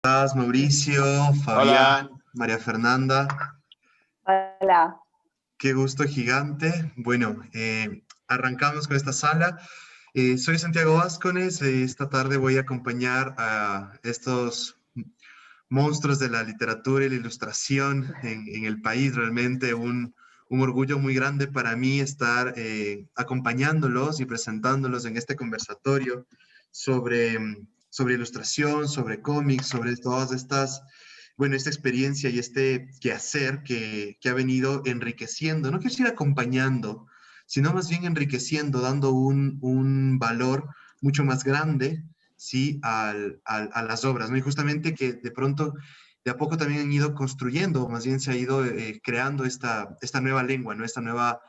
Estás, Mauricio, Fabián, Hola. María Fernanda? Hola. Qué gusto gigante. Bueno, arrancamos con esta sala. Soy Santiago Vázquez. Esta tarde voy a acompañar a estos monstruos de la literatura y la ilustración en el país. Realmente un orgullo muy grande para mí estar acompañándolos y presentándolos en este conversatorio sobre ilustración, sobre cómics, sobre todas estas, bueno, esta experiencia y este quehacer que ha venido enriqueciendo, no quiero decir acompañando, sino más bien enriqueciendo, dando un valor mucho más grande, sí, a las obras, ¿no? Y justamente que de pronto, de a poco también han ido construyendo, más bien se ha ido creando esta nueva lengua, ¿no? Esta nueva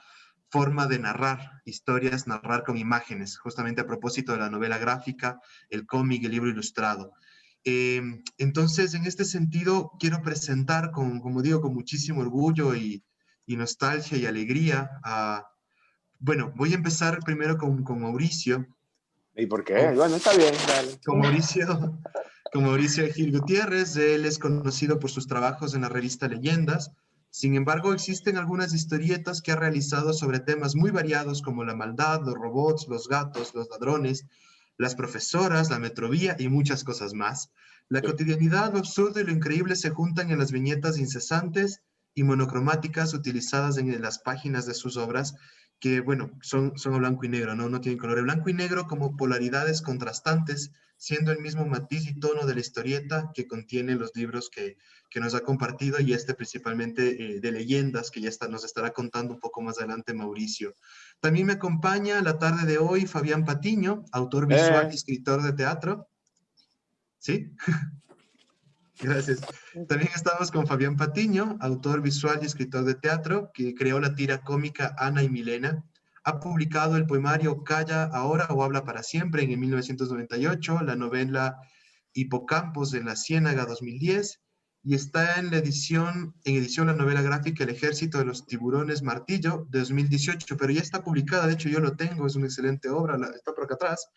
forma de narrar historias, narrar con imágenes, justamente a propósito de la novela gráfica, el cómic, el libro ilustrado. Entonces, en este sentido, quiero presentar, como digo, con muchísimo orgullo y nostalgia y alegría bueno, voy a empezar primero con Mauricio. ¿Y por qué? Bueno, está bien, dale. Con Mauricio, con Mauricio Gil Gutiérrez. Él es conocido por sus trabajos en la revista Leyendas. Sin embargo, existen algunas historietas que ha realizado sobre temas muy variados como la maldad, los robots, los gatos, los ladrones, las profesoras, la metrovía y muchas cosas más. La Sí. cotidianidad, lo absurdo y lo increíble se juntan en las viñetas incesantes y monocromáticas utilizadas en las páginas de sus obras, que, bueno, son a blanco y negro, ¿no? No tienen color. El blanco y negro como polaridades contrastantes, siendo el mismo matiz y tono de la historieta que contiene los libros que nos ha compartido, y este principalmente de leyendas, que ya nos estará contando un poco más adelante Mauricio. También me acompaña la tarde de hoy Fabián Patiño, autor visual y escritor de teatro. ¿Sí? Gracias. También estamos con Fabián Patiño, autor visual y escritor de teatro, que creó la tira cómica Ana y Milena. Ha publicado el poemario Calla ahora o habla para siempre en 1998, la novela Hipocampos de la Ciénaga 2010, y está en edición la novela gráfica El Ejército de los Tiburones Martillo de 2018, pero ya está publicada, de hecho yo lo tengo, es una excelente obra, está por acá atrás.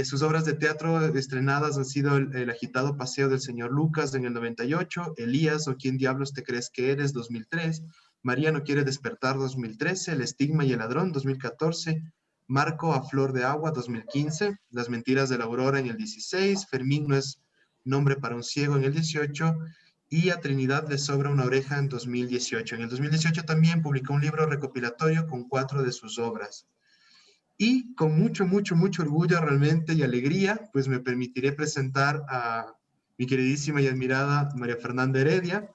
Sus obras de teatro estrenadas han sido el agitado Paseo del Señor Lucas en el 98, Elías o ¿Quién diablos te crees que eres? 2003, María no quiere despertar 2013, El estigma y el ladrón 2014, Marco a flor de agua 2015, Las mentiras de la aurora en el 16, Fermín no es nombre para un ciego en el 18, y a Trinidad le sobra una oreja en 2018. En el 2018 también publicó un libro recopilatorio con 4 de sus obras. Y con mucho orgullo realmente y alegría, pues me permitiré presentar a mi queridísima y admirada María Fernanda Heredia.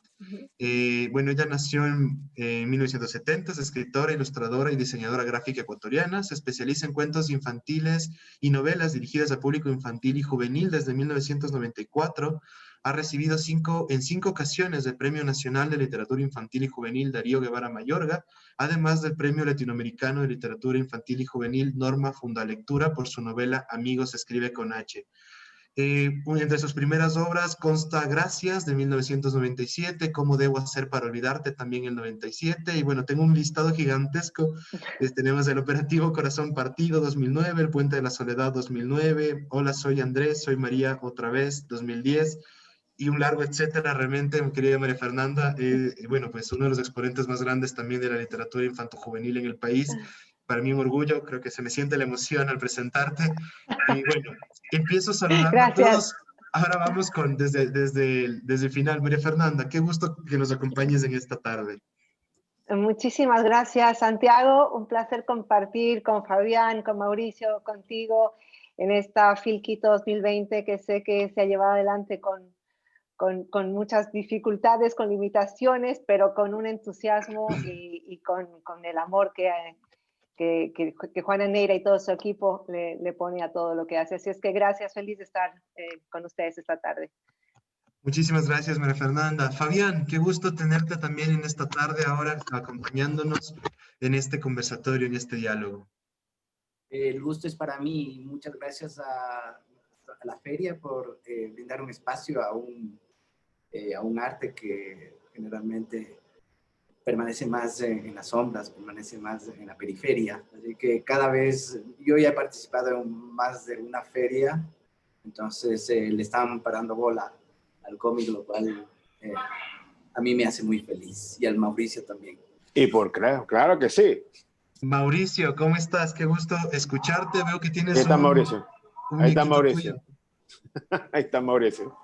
Bueno, ella nació en 1970, es escritora, ilustradora y diseñadora gráfica ecuatoriana. Se especializa en cuentos infantiles y novelas dirigidas a público infantil y juvenil desde 1994. Ha recibido en cinco ocasiones el Premio Nacional de Literatura Infantil y Juvenil Darío Guevara Mayorga, además del Premio Latinoamericano de Literatura Infantil y Juvenil Norma Fundalectura por su novela Amigos escribe con H. Entre sus primeras obras consta Gracias, de 1997, Cómo debo hacer para olvidarte, también el 97, y bueno, tengo un listado gigantesco. Tenemos el Operativo Corazón Partido, 2009, El Puente de la Soledad, 2009, Hola, soy Andrés, soy María, otra vez, 2010, y un largo etcétera. Realmente, mi querida María Fernanda, bueno, pues uno de los exponentes más grandes también de la literatura infanto-juvenil en el país. Para mí un orgullo, creo que se me siente la emoción al presentarte. Y bueno, empiezo saludando a Gracias. todos. Ahora vamos desde el final. María Fernanda, qué gusto que nos acompañes en esta tarde. Muchísimas gracias, Santiago. Un placer compartir con Fabián, con Mauricio, contigo en esta Filquito 2020, que sé que se ha llevado adelante con muchas dificultades, con limitaciones, pero con un entusiasmo y con el amor que Juana Neira y todo su equipo le pone a todo lo que hace. Así es que gracias, feliz de estar con ustedes esta tarde. Muchísimas gracias, María Fernanda. Fabián, qué gusto tenerte también en esta tarde, ahora acompañándonos en este conversatorio, en este diálogo. El gusto es para mí. Muchas gracias a la feria por brindar un espacio a un arte que generalmente permanece más en las sombras, permanece más en la periferia. Así que cada vez, yo ya he participado en más de una feria, entonces le estaban parando bola al cómic, lo cual a mí me hace muy feliz, y al Mauricio también. Y por claro que sí. Mauricio, ¿cómo estás? Qué gusto escucharte. Veo que Ahí tienes está Mauricio. un Ahí está niquito tuyo. Mauricio. Ahí está Mauricio.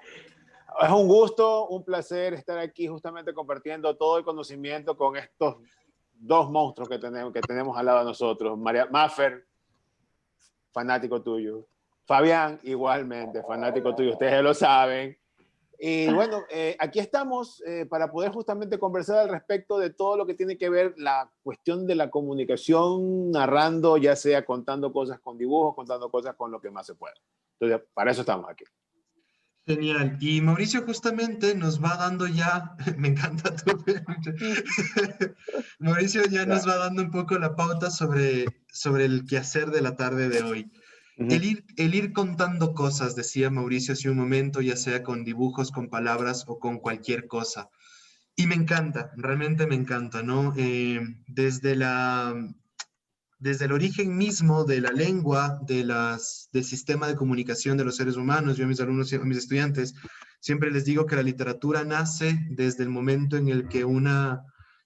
Es un gusto, un placer estar aquí justamente compartiendo todo el conocimiento con estos dos monstruos que tenemos al lado de nosotros. Maffer, fanático tuyo. Fabián, igualmente, fanático tuyo. Ustedes ya lo saben. Y bueno, aquí estamos para poder justamente conversar al respecto de todo lo que tiene que ver la cuestión de la comunicación, narrando, ya sea contando cosas con dibujos, contando cosas con lo que más se pueda. Entonces, para eso estamos aquí. Genial. Y Mauricio justamente nos va dando ya, me encanta tu Mauricio ya nos va dando un poco la pauta sobre el quehacer de la tarde de hoy. El ir contando cosas, decía Mauricio hace un momento, ya sea con dibujos, con palabras o con cualquier cosa. Y me encanta, realmente me encanta, ¿no? Desde el origen mismo de la lengua, del sistema de comunicación de los seres humanos, yo a mis alumnos, a mis estudiantes, siempre les digo que la literatura nace desde el momento en el que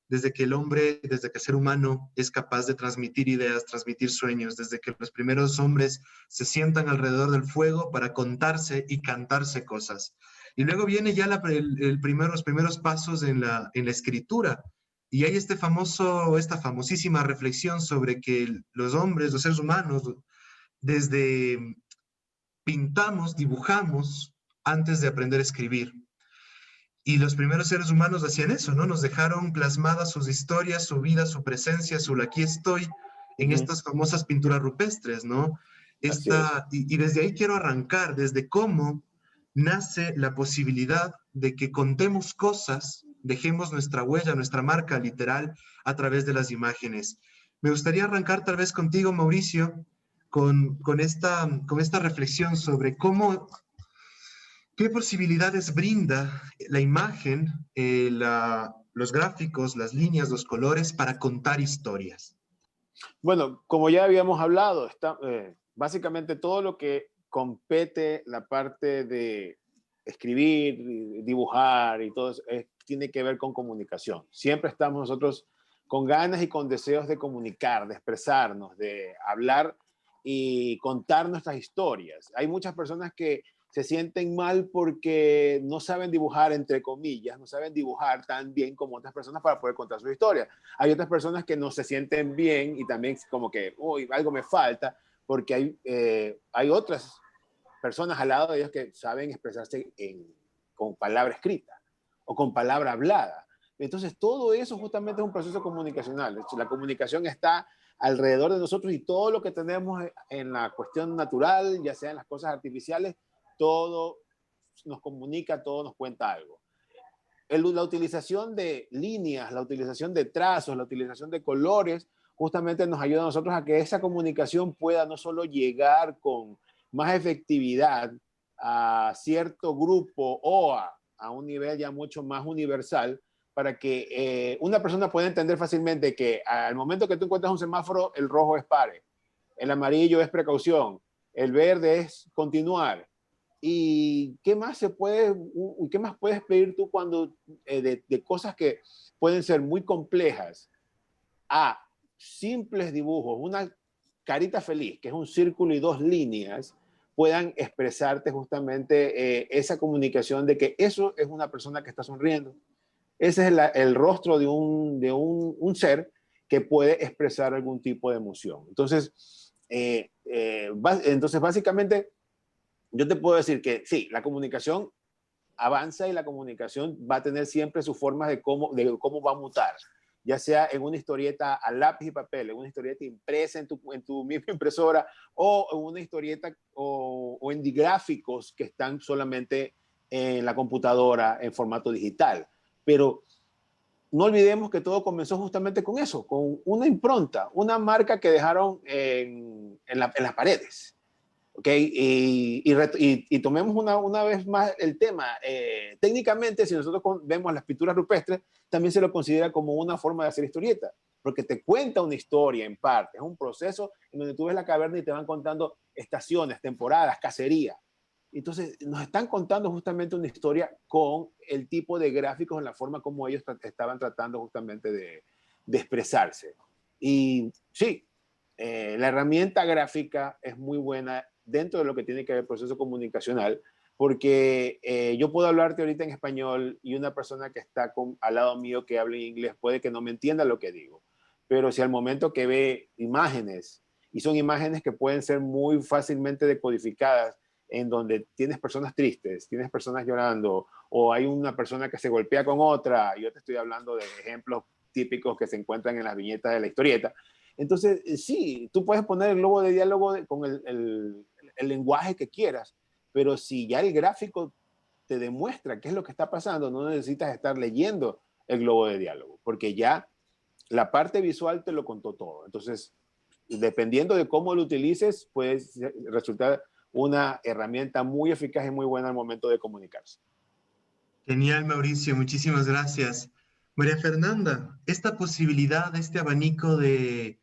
desde que el hombre, desde que el ser humano es capaz de transmitir ideas, transmitir sueños, desde que los primeros hombres se sientan alrededor del fuego para contarse y cantarse cosas. Y luego viene ya los primeros pasos en la escritura. Y hay esta famosísima reflexión sobre que los hombres, los seres humanos, desde pintamos, dibujamos antes de aprender a escribir. Y los primeros seres humanos hacían eso, ¿no? Nos dejaron plasmadas sus historias, su vida, su presencia, su aquí estoy, en estas famosas pinturas rupestres, ¿no? Y desde ahí quiero arrancar, desde cómo nace la posibilidad de que contemos cosas, dejemos nuestra huella, nuestra marca literal a través de las imágenes. Me gustaría arrancar tal vez contigo, Mauricio, con esta reflexión sobre qué posibilidades brinda la imagen, los gráficos, las líneas, los colores para contar historias. Bueno, como ya habíamos hablado, básicamente todo lo que compete la parte de escribir, dibujar y todo eso, tiene que ver con comunicación. Siempre estamos nosotros con ganas y con deseos de comunicar, de expresarnos, de hablar y contar nuestras historias. Hay muchas personas que se sienten mal porque no saben dibujar, entre comillas, no saben dibujar tan bien como otras personas para poder contar su historia. Hay otras personas que no se sienten bien y también como que, uy, algo me falta, porque hay otras personas al lado de ellos que saben expresarse con palabra escrita o con palabra hablada. Entonces, todo eso justamente es un proceso comunicacional. La comunicación está alrededor de nosotros y todo lo que tenemos en la cuestión natural, ya sea en las cosas artificiales, todo nos comunica, todo nos cuenta algo. La utilización de líneas, la utilización de trazos, la utilización de colores, justamente nos ayuda a nosotros a que esa comunicación pueda no solo llegar con más efectividad a cierto grupo o a un nivel ya mucho más universal, para que una persona pueda entender fácilmente que al momento que tú encuentras un semáforo, el rojo es pare, el amarillo es precaución, el verde es continuar. ¿Y qué más puedes pedir tú cuando de cosas que pueden ser muy complejas a simples dibujos, una carita feliz, que es un círculo y dos líneas, puedan expresarte justamente esa comunicación de que eso es una persona que está sonriendo? Ese es el rostro de un ser que puede expresar algún tipo de emoción. Entonces, básicamente, yo te puedo decir que sí, la comunicación avanza y la comunicación va a tener siempre sus formas de cómo va a mutar, ya sea en una historieta a lápiz y papel, en una historieta impresa en tu misma impresora, o en una historieta o en gráficos que están solamente en la computadora en formato digital. Pero no olvidemos que todo comenzó justamente con eso, con una impronta, una marca que dejaron en las paredes. ¿Okay? Y tomemos una vez más el tema. Técnicamente, si nosotros vemos las pinturas rupestres, también se lo considera como una forma de hacer historieta, porque te cuenta una historia en parte. Es un proceso en donde tú ves la caverna y te van contando estaciones, temporadas, cacería. Entonces, nos están contando justamente una historia con el tipo de gráficos en la forma como ellos estaban tratando justamente de expresarse. Y sí, la herramienta gráfica es muy buena dentro de lo que tiene que ver el proceso comunicacional, porque yo puedo hablarte ahorita en español y una persona que está al lado mío que habla en inglés puede que no me entienda lo que digo. Pero si al momento que ve imágenes, y son imágenes que pueden ser muy fácilmente decodificadas, en donde tienes personas tristes, tienes personas llorando, o hay una persona que se golpea con otra, yo te estoy hablando de ejemplos típicos que se encuentran en las viñetas de la historieta. Entonces, sí, tú puedes poner el globo de diálogo con el lenguaje que quieras, pero si ya el gráfico te demuestra qué es lo que está pasando, no necesitas estar leyendo el globo de diálogo, porque ya la parte visual te lo contó todo. Entonces, dependiendo de cómo lo utilices, puede resultar una herramienta muy eficaz y muy buena al momento de comunicarse. Genial, Mauricio, muchísimas gracias. María Fernanda, esta posibilidad, este abanico de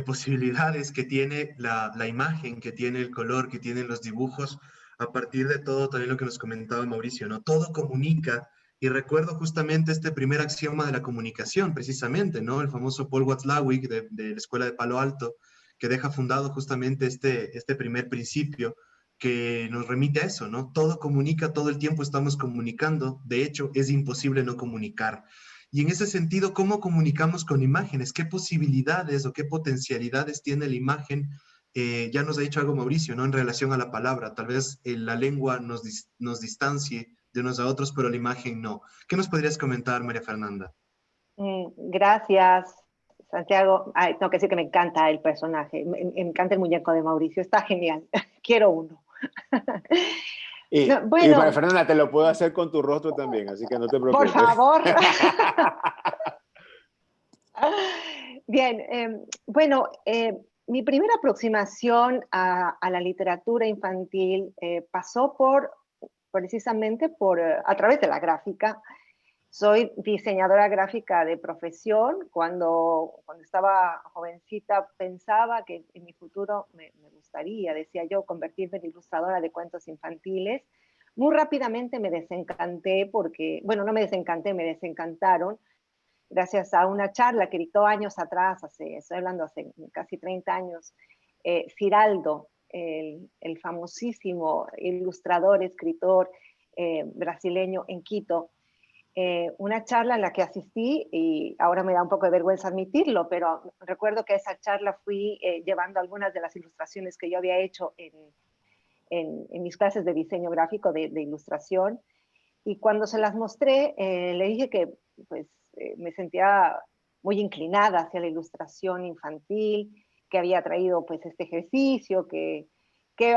posibilidades que tiene la imagen, que tiene el color, que tienen los dibujos, a partir de todo, también lo que nos comentaba Mauricio, ¿no? Todo comunica, y recuerdo justamente este primer axioma de la comunicación, precisamente, ¿no? El famoso Paul Watzlawick de la Escuela de Palo Alto, que deja fundado justamente este primer principio que nos remite a eso, ¿no? Todo comunica, todo el tiempo estamos comunicando, de hecho, es imposible no comunicar. Y en ese sentido, ¿cómo comunicamos con imágenes? ¿Qué posibilidades o qué potencialidades tiene la imagen? Ya nos ha dicho algo Mauricio, ¿no? En relación a la palabra, tal vez la lengua nos distancie de unos a otros, pero la imagen no. ¿Qué nos podrías comentar, María Fernanda? Gracias, Santiago. Ay, tengo que decir que me encanta el personaje, me encanta el muñeco de Mauricio, está genial. Quiero uno. No, Y para bueno, Fernanda, te lo puedo hacer con tu rostro también, así que no te por preocupes. favor. Bien, bueno, mi primera aproximación a la literatura infantil pasó precisamente a través de la gráfica. Soy diseñadora gráfica de profesión. Cuando estaba jovencita pensaba que en mi futuro me gustaría, decía yo, convertirme en ilustradora de cuentos infantiles. Muy rápidamente me desencanté porque, bueno, no me desencanté, me desencantaron gracias a una charla que dictó años atrás, estoy hablando hace casi 30 años, Ciraldo, el famosísimo ilustrador, escritor brasileño en Quito. Una charla en la que asistí y ahora me da un poco de vergüenza admitirlo, pero recuerdo que a esa charla fui llevando algunas de las ilustraciones que yo había hecho en mis clases de diseño gráfico, de ilustración, y cuando se las mostré, le dije que pues, me sentía muy inclinada hacia la ilustración infantil, que había traído pues, este ejercicio, que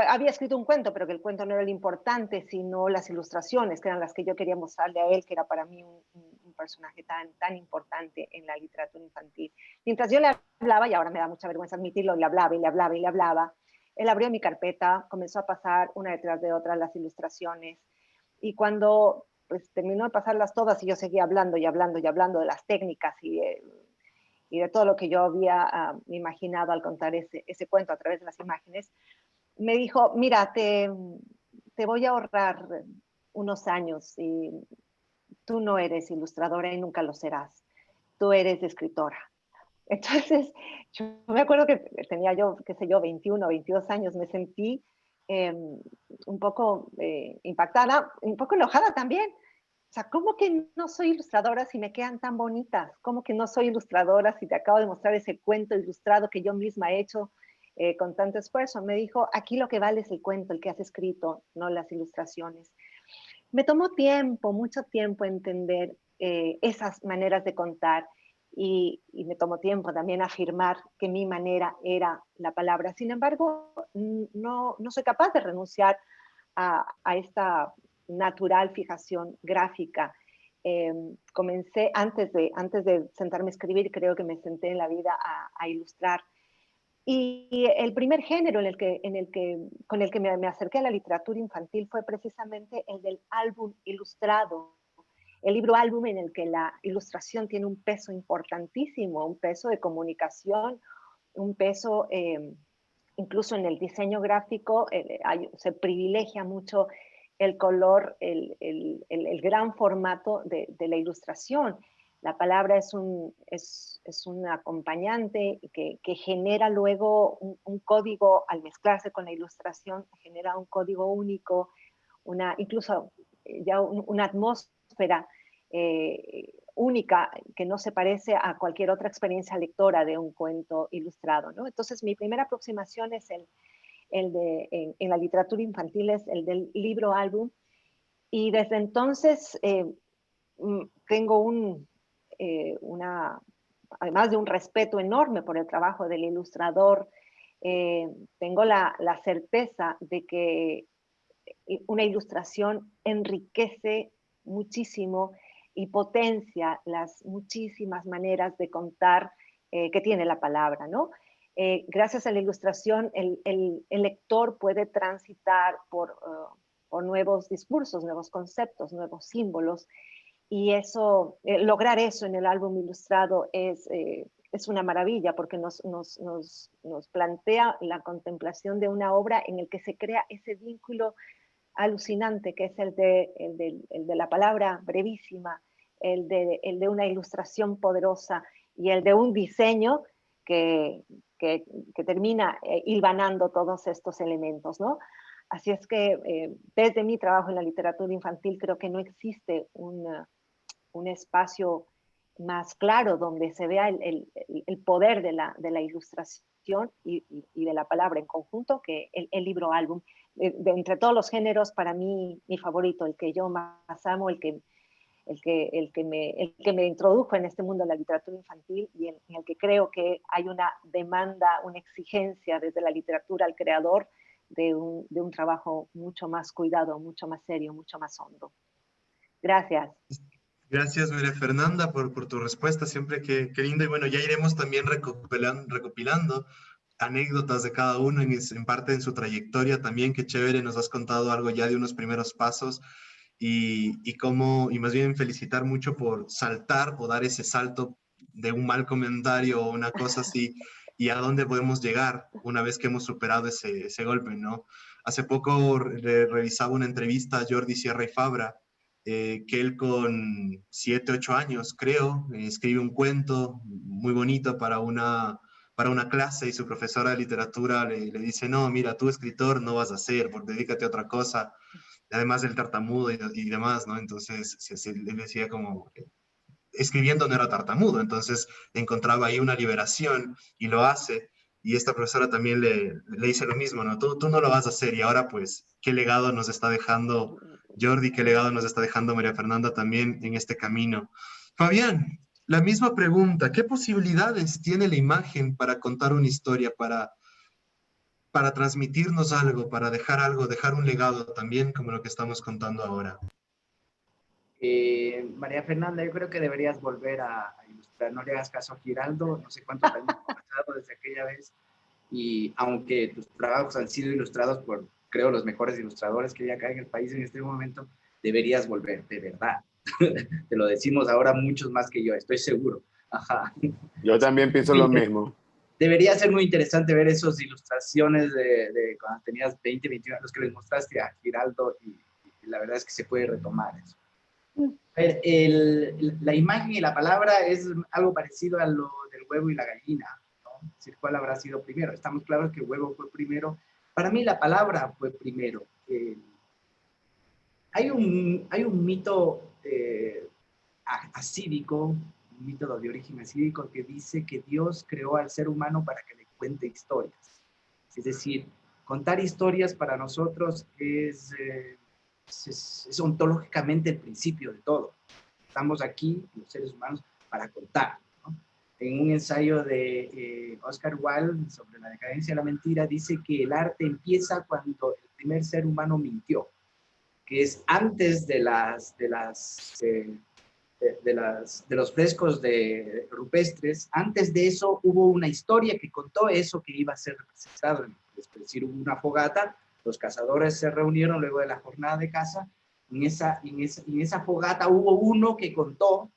había escrito un cuento, pero que el cuento no era lo importante, sino las ilustraciones, que eran las que yo quería mostrarle a él, que era para mí un personaje tan importante en la literatura infantil. Mientras yo le hablaba, y ahora me da mucha vergüenza admitirlo, le hablaba y le hablaba y le hablaba, él abrió mi carpeta, comenzó a pasar una detrás de otra las ilustraciones, y cuando pues, terminó de pasarlas todas y yo seguía hablando y hablando y hablando de las técnicas y de todo lo que yo había imaginado al contar ese cuento a través de las imágenes, me dijo, mira, te voy a ahorrar unos años y tú no eres ilustradora y nunca lo serás. Tú eres escritora. Entonces, yo me acuerdo que tenía yo, qué sé yo, 21, 22 años, me sentí un poco impactada, un poco enojada también. O sea, ¿cómo que no soy ilustradora si me quedan tan bonitas? ¿Cómo que no soy ilustradora si te acabo de mostrar ese cuento ilustrado que yo misma he hecho con tanto esfuerzo? Me dijo, aquí lo que vale es el cuento, el que has escrito, no las ilustraciones. Me tomó tiempo, mucho tiempo entender esas maneras de contar y me tomó tiempo también afirmar que mi manera era la palabra. Sin embargo, no soy capaz de renunciar a esta natural fijación gráfica. Comencé antes de sentarme a escribir, creo que me senté en la vida a ilustrar. Y el primer género con el que me acerqué a la literatura infantil fue precisamente el del álbum ilustrado, el libro álbum en el que la ilustración tiene un peso importantísimo, un peso de comunicación, un peso incluso en el diseño gráfico se privilegia mucho el color, el gran formato de la ilustración. La palabra es un acompañante que genera luego un código, al mezclarse con la ilustración, genera un código único, incluso ya una atmósfera única que no se parece a cualquier otra experiencia lectora de un cuento ilustrado, ¿no? Entonces, mi primera aproximación es en la literatura infantil es el del libro álbum, y desde entonces tengo además de un respeto enorme por el trabajo del ilustrador, tengo la certeza de que una ilustración enriquece muchísimo y potencia las muchísimas maneras de contar que tiene la palabra, ¿no? Gracias a la ilustración, el lector puede transitar por nuevos discursos, nuevos conceptos, nuevos símbolos, y lograr eso en el álbum ilustrado es una maravilla, porque nos plantea la contemplación de una obra en el que se crea ese vínculo alucinante, que es el de la palabra brevísima, el de una ilustración poderosa y el de un diseño que termina hilvanando todos estos elementos, ¿no? Así es que desde mi trabajo en la literatura infantil creo que no existe un espacio más claro donde se vea el poder de la ilustración y de la palabra en conjunto que el libro álbum. Entre todos los géneros, para mí, mi favorito, el que yo más amo, el que me introdujo en este mundo de la literatura infantil y en el que creo que hay una demanda, una exigencia desde la literatura al creador de un trabajo mucho más cuidado, mucho más serio, mucho más hondo. Gracias. Gracias, María Fernanda, por tu respuesta, siempre que lindo. Y bueno, ya iremos también recopilando anécdotas de cada uno en parte en su trayectoria también. Qué chévere, nos has contado algo ya de unos primeros pasos y más bien felicitar mucho por saltar o dar ese salto de un mal comentario o una cosa así y a dónde podemos llegar una vez que hemos superado ese golpe, ¿no? Hace poco revisaba una entrevista a Jordi Sierra y Fabra, que él con 7, 8 años, creo, escribe un cuento muy bonito para una clase y su profesora de literatura le dice, no, mira, tú escritor no vas a ser, dedícate a otra cosa, además del tartamudo y demás, ¿no? Entonces, él decía como, escribiendo no era tartamudo, entonces encontraba ahí una liberación y lo hace. Y esta profesora también le dice lo mismo, ¿no? Tú no lo vas a hacer y ahora pues, ¿qué legado nos está dejando Jordi? ¿Qué legado nos está dejando María Fernanda también en este camino? Fabián, la misma pregunta, ¿qué posibilidades tiene la imagen para contar una historia, para transmitirnos algo, para dejar un legado también como lo que estamos contando ahora? María Fernanda, yo creo que deberías volver a ilustrar. No le hagas caso a Giraldo, no sé cuántos años han pasado desde aquella vez, y aunque tus trabajos han sido ilustrados por, creo, los mejores ilustradores que hay acá en el país en este momento, deberías volver, de verdad. Te lo decimos ahora muchos más que yo, estoy seguro. Ajá. Yo también pienso lo mismo. Debería ser muy interesante ver esas ilustraciones de cuando tenías 20, 21 años que les mostraste a Giraldo, y la verdad es que se puede retomar eso. La imagen y la palabra es algo parecido a lo del huevo y la gallina, ¿no? Es decir, ¿cuál habrá sido primero? Estamos claros que el huevo fue primero. Para mí la palabra fue primero. Hay un mito asídico, un mito de origen asídico que dice que Dios creó al ser humano para que le cuente historias. Es decir, contar historias para nosotros es ontológicamente el principio de todo. Estamos aquí, los seres humanos, para contar, ¿no? En un ensayo de Oscar Wilde sobre la decadencia de la mentira, dice que el arte empieza cuando el primer ser humano mintió, que es antes de los frescos rupestres. Antes de eso hubo una historia que contó eso que iba a ser representado. Es decir, hubo una fogata, los cazadores se reunieron luego de la jornada de caza. En esa fogata hubo uno que contó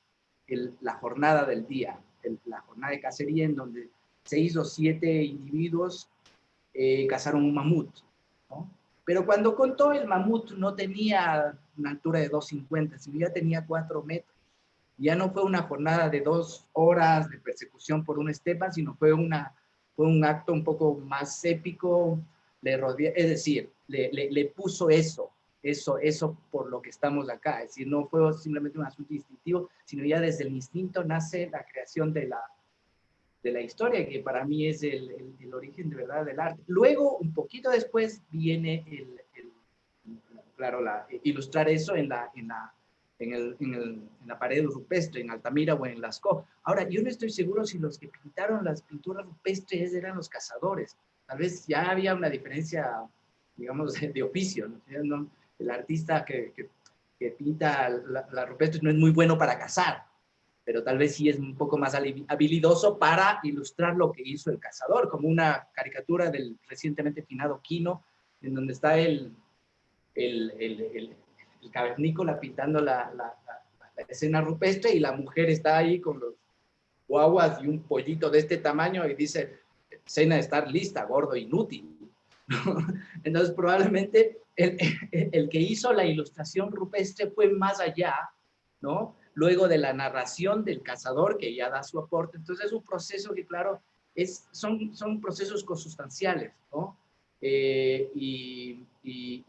la jornada del día, la jornada de cacería, en donde 6 o 7 individuos cazaron un mamut, ¿no? Pero cuando contó, el mamut no tenía una altura de 2,50, sino ya tenía 4 metros. Ya no fue una jornada de 2 horas de persecución por una estepa, sino fue un acto un poco más épico, es decir, le puso eso por lo que estamos acá. Es decir, no fue simplemente un asunto instintivo, sino ya desde el instinto nace la creación de la historia, que para mí es el origen de verdad del arte. Luego, un poquito después, viene ilustrar eso en la pared rupestre, en Altamira o en Lascaux. Ahora, yo no estoy seguro si los que pintaron las pinturas rupestres eran los cazadores. Tal vez ya había una diferencia, digamos, de oficio, ¿no? El artista que pinta la rupestre no es muy bueno para cazar, pero tal vez sí es un poco más habilidoso para ilustrar lo que hizo el cazador, como una caricatura del recientemente finado Quino, en donde está el cavernícola pintando la escena rupestre y la mujer está ahí con los guaguas y un pollito de este tamaño y dice, cena de estar lista, gordo, inútil. Entonces probablemente el que hizo la ilustración rupestre fue más allá, ¿no? Luego de la narración del cazador, que ya da su aporte. Entonces es un proceso que, claro, son procesos consustanciales, ¿no? Y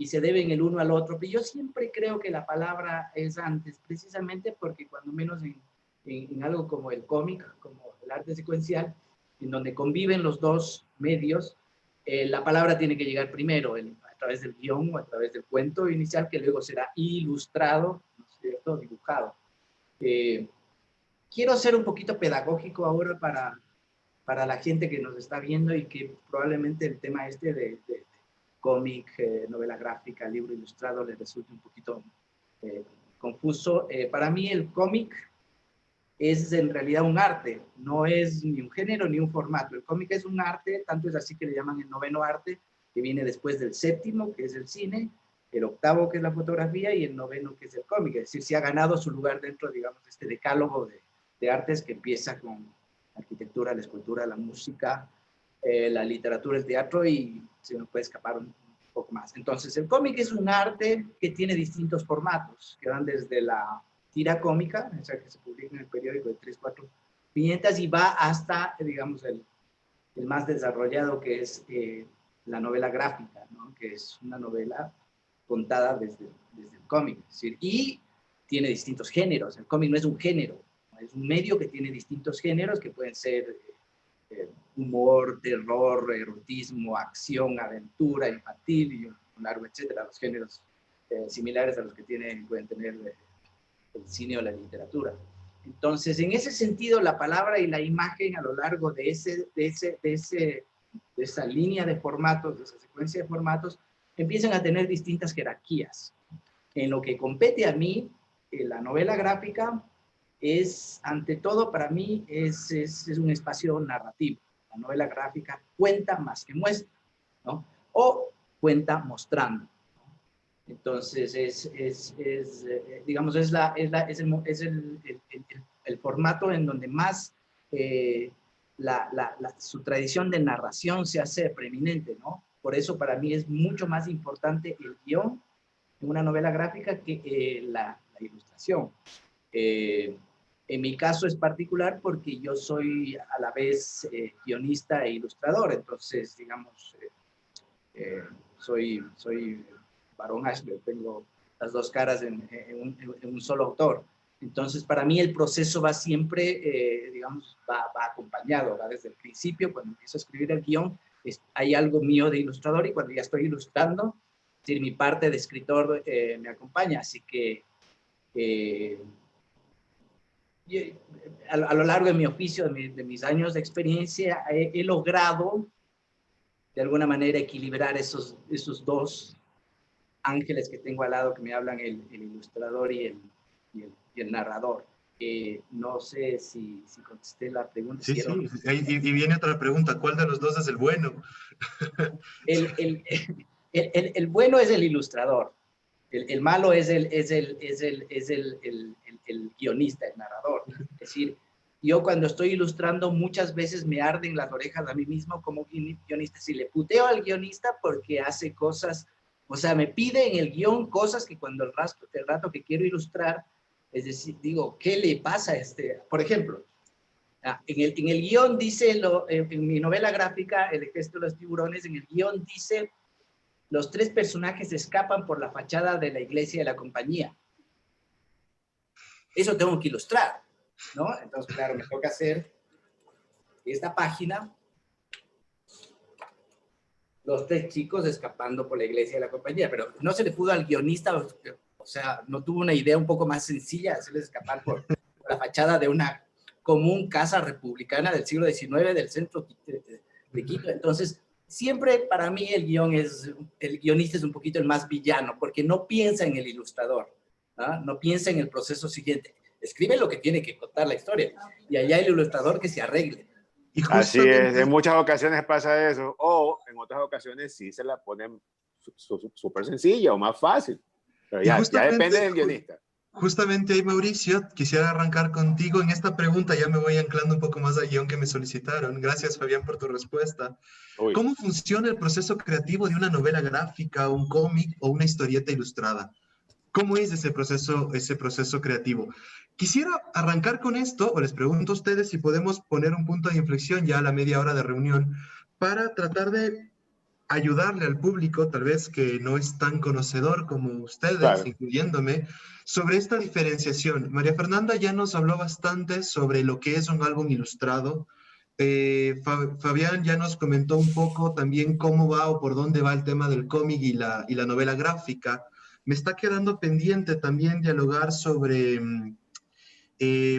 se deben el uno al otro. Pero yo siempre creo que la palabra es antes, precisamente porque cuando menos en algo como el cómic, como el arte secuencial, en donde conviven los dos medios, la palabra tiene que llegar primero, a través del guión o a través del cuento inicial, que luego será ilustrado, ¿no es cierto?, dibujado. Quiero ser un poquito pedagógico ahora para la gente que nos está viendo y que probablemente el tema de cómic, novela gráfica, libro ilustrado les resulte un poquito confuso. Para mí el cómic es en realidad un arte, no es ni un género ni un formato. El cómic es un arte, tanto es así que le llaman el noveno arte, que viene después del séptimo, que es el cine, el octavo, que es la fotografía, y el noveno, que es el cómic. Es decir, se ha ganado su lugar dentro, digamos, de este decálogo de artes que empieza con la arquitectura, la escultura, la música, la literatura, el teatro, y se nos puede escapar un poco más. Entonces, el cómic es un arte que tiene distintos formatos, que van desde la tira cómica, o sea, que se publica en el periódico de 3, 4 viñetas, y va hasta, digamos, el más desarrollado, que es la novela gráfica, ¿no? Que es una novela contada desde el cómic. Es decir, y tiene distintos géneros. El cómic no es un género, es un medio que tiene distintos géneros que pueden ser humor, terror, erotismo, acción, aventura, infantil, y un largo, etcétera, los géneros similares a los que pueden tener el cine o la literatura. Entonces, en ese sentido, la palabra y la imagen a lo largo de esa línea de formatos, de esa secuencia de formatos, empiezan a tener distintas jerarquías. En lo que compete a mí, la novela gráfica es, ante todo, para mí, es un espacio narrativo. La novela gráfica cuenta más que muestra, ¿no? O cuenta mostrando. Entonces, digamos, es el formato en donde más su tradición de narración se hace preeminente, ¿no? Por eso para mí es mucho más importante el guión en una novela gráfica que la ilustración. En mi caso es particular porque yo soy a la vez guionista e ilustrador, entonces, digamos, soy Barón Ashler, tengo las dos caras en un solo autor. Entonces, para mí el proceso va siempre, digamos, va acompañado, va desde el principio, cuando empiezo a escribir el guión, hay algo mío de ilustrador, y cuando ya estoy ilustrando, es decir, mi parte de escritor me acompaña, así que a lo largo de mi oficio, de mis años de experiencia, he logrado de alguna manera equilibrar esos dos ángeles que tengo al lado, que me hablan, el ilustrador y el narrador. No sé si contesté la pregunta. Sí, sí, y viene otra pregunta, ¿cuál de los dos es el bueno? El bueno es el ilustrador, el malo es el guionista, el narrador. Es decir, Yo cuando estoy ilustrando muchas veces me arden las orejas a mí mismo como guionista. Si le puteo al guionista porque hace cosas, o sea, me pide en el guión cosas que cuando el rato que quiero ilustrar, es decir, digo, ¿qué le pasa a este? Por ejemplo, en el guión dice, en mi novela gráfica, El ejército de los tiburones, en el guión dice, los 3 personajes escapan por la fachada de la iglesia de la compañía. Eso tengo que ilustrar, ¿no? Entonces, claro, me toca hacer esta página, los 3 chicos escapando por la iglesia de la compañía, pero no se le pudo al guionista, o sea, no tuvo una idea un poco más sencilla de hacerles escapar por la fachada de una común casa republicana del siglo XIX del centro de Quito. Entonces, siempre para mí el guionista es un poquito el más villano, porque no piensa en el ilustrador, no piensa en el proceso siguiente. Escribe lo que tiene que contar la historia, y allá el ilustrador que se arregle. Y Así es, en muchas ocasiones pasa eso, o en otras ocasiones sí se la ponen súper sencilla o más fácil, pero ya depende del guionista. Justamente ahí, Mauricio, quisiera arrancar contigo en esta pregunta, ya me voy anclando un poco más al guión que me solicitaron. Gracias, Fabián, por tu respuesta. Uy. ¿Cómo funciona el proceso creativo de una novela gráfica, un cómic o una historieta ilustrada? ¿Cómo es ese proceso creativo? Quisiera arrancar con esto, o les pregunto a ustedes si podemos poner un punto de inflexión ya a la media hora de reunión para tratar de ayudarle al público, tal vez que no es tan conocedor como ustedes, Claro, incluyéndome, sobre esta diferenciación. María Fernanda ya nos habló bastante sobre lo que es un álbum ilustrado. Fabián ya nos comentó un poco también cómo va o por dónde va el tema del cómic y la novela gráfica. Me está quedando pendiente también dialogar sobre,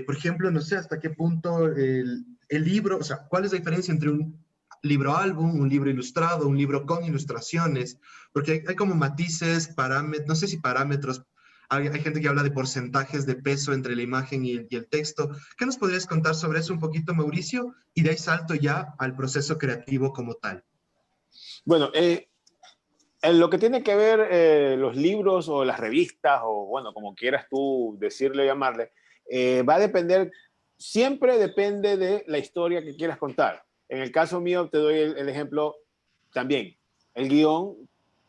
por ejemplo, no sé hasta qué punto el libro, o sea, cuál es la diferencia entre un libro álbum, un libro ilustrado, un libro con ilustraciones, porque hay como matices, parámetros, no sé si parámetros, hay gente que habla de porcentajes de peso entre la imagen y el texto. ¿Qué nos podrías contar sobre eso un poquito, Mauricio? Y de ahí salto ya al proceso creativo como tal. bueno, en lo que tiene que ver los libros o las revistas, o bueno, como quieras tú decirle o llamarle, va a depender, siempre depende de la historia que quieras contar. En el caso mío, te doy el ejemplo también. El guión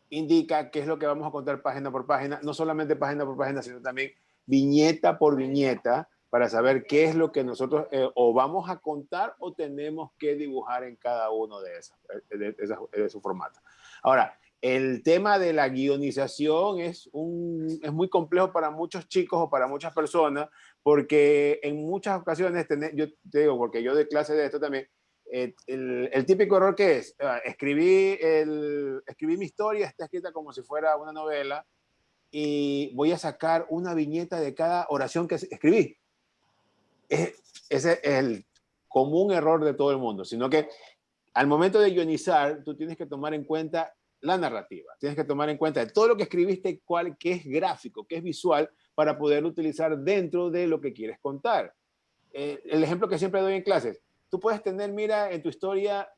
indica qué es lo que vamos a contar página por página, no solamente página por página, sino también viñeta por viñeta, para saber qué es lo que nosotros o vamos a contar o tenemos que dibujar en cada uno de esos formatos. Ahora, el tema de la guionización es muy complejo para muchos chicos o para muchas personas, porque en muchas ocasiones, yo te digo, porque yo doy clase de esto también, el típico error que es, escribí mi historia, está escrita como si fuera una novela, y voy a sacar una viñeta de cada oración que escribí. Ese es el común error de todo el mundo, sino que al momento de guionizar, tú tienes que tomar en cuenta la narrativa, tienes que tomar en cuenta todo lo que escribiste, que es gráfico, que es visual, para poder utilizar dentro de lo que quieres contar. El ejemplo que siempre doy en clases, tú puedes tener, mira, en tu historia,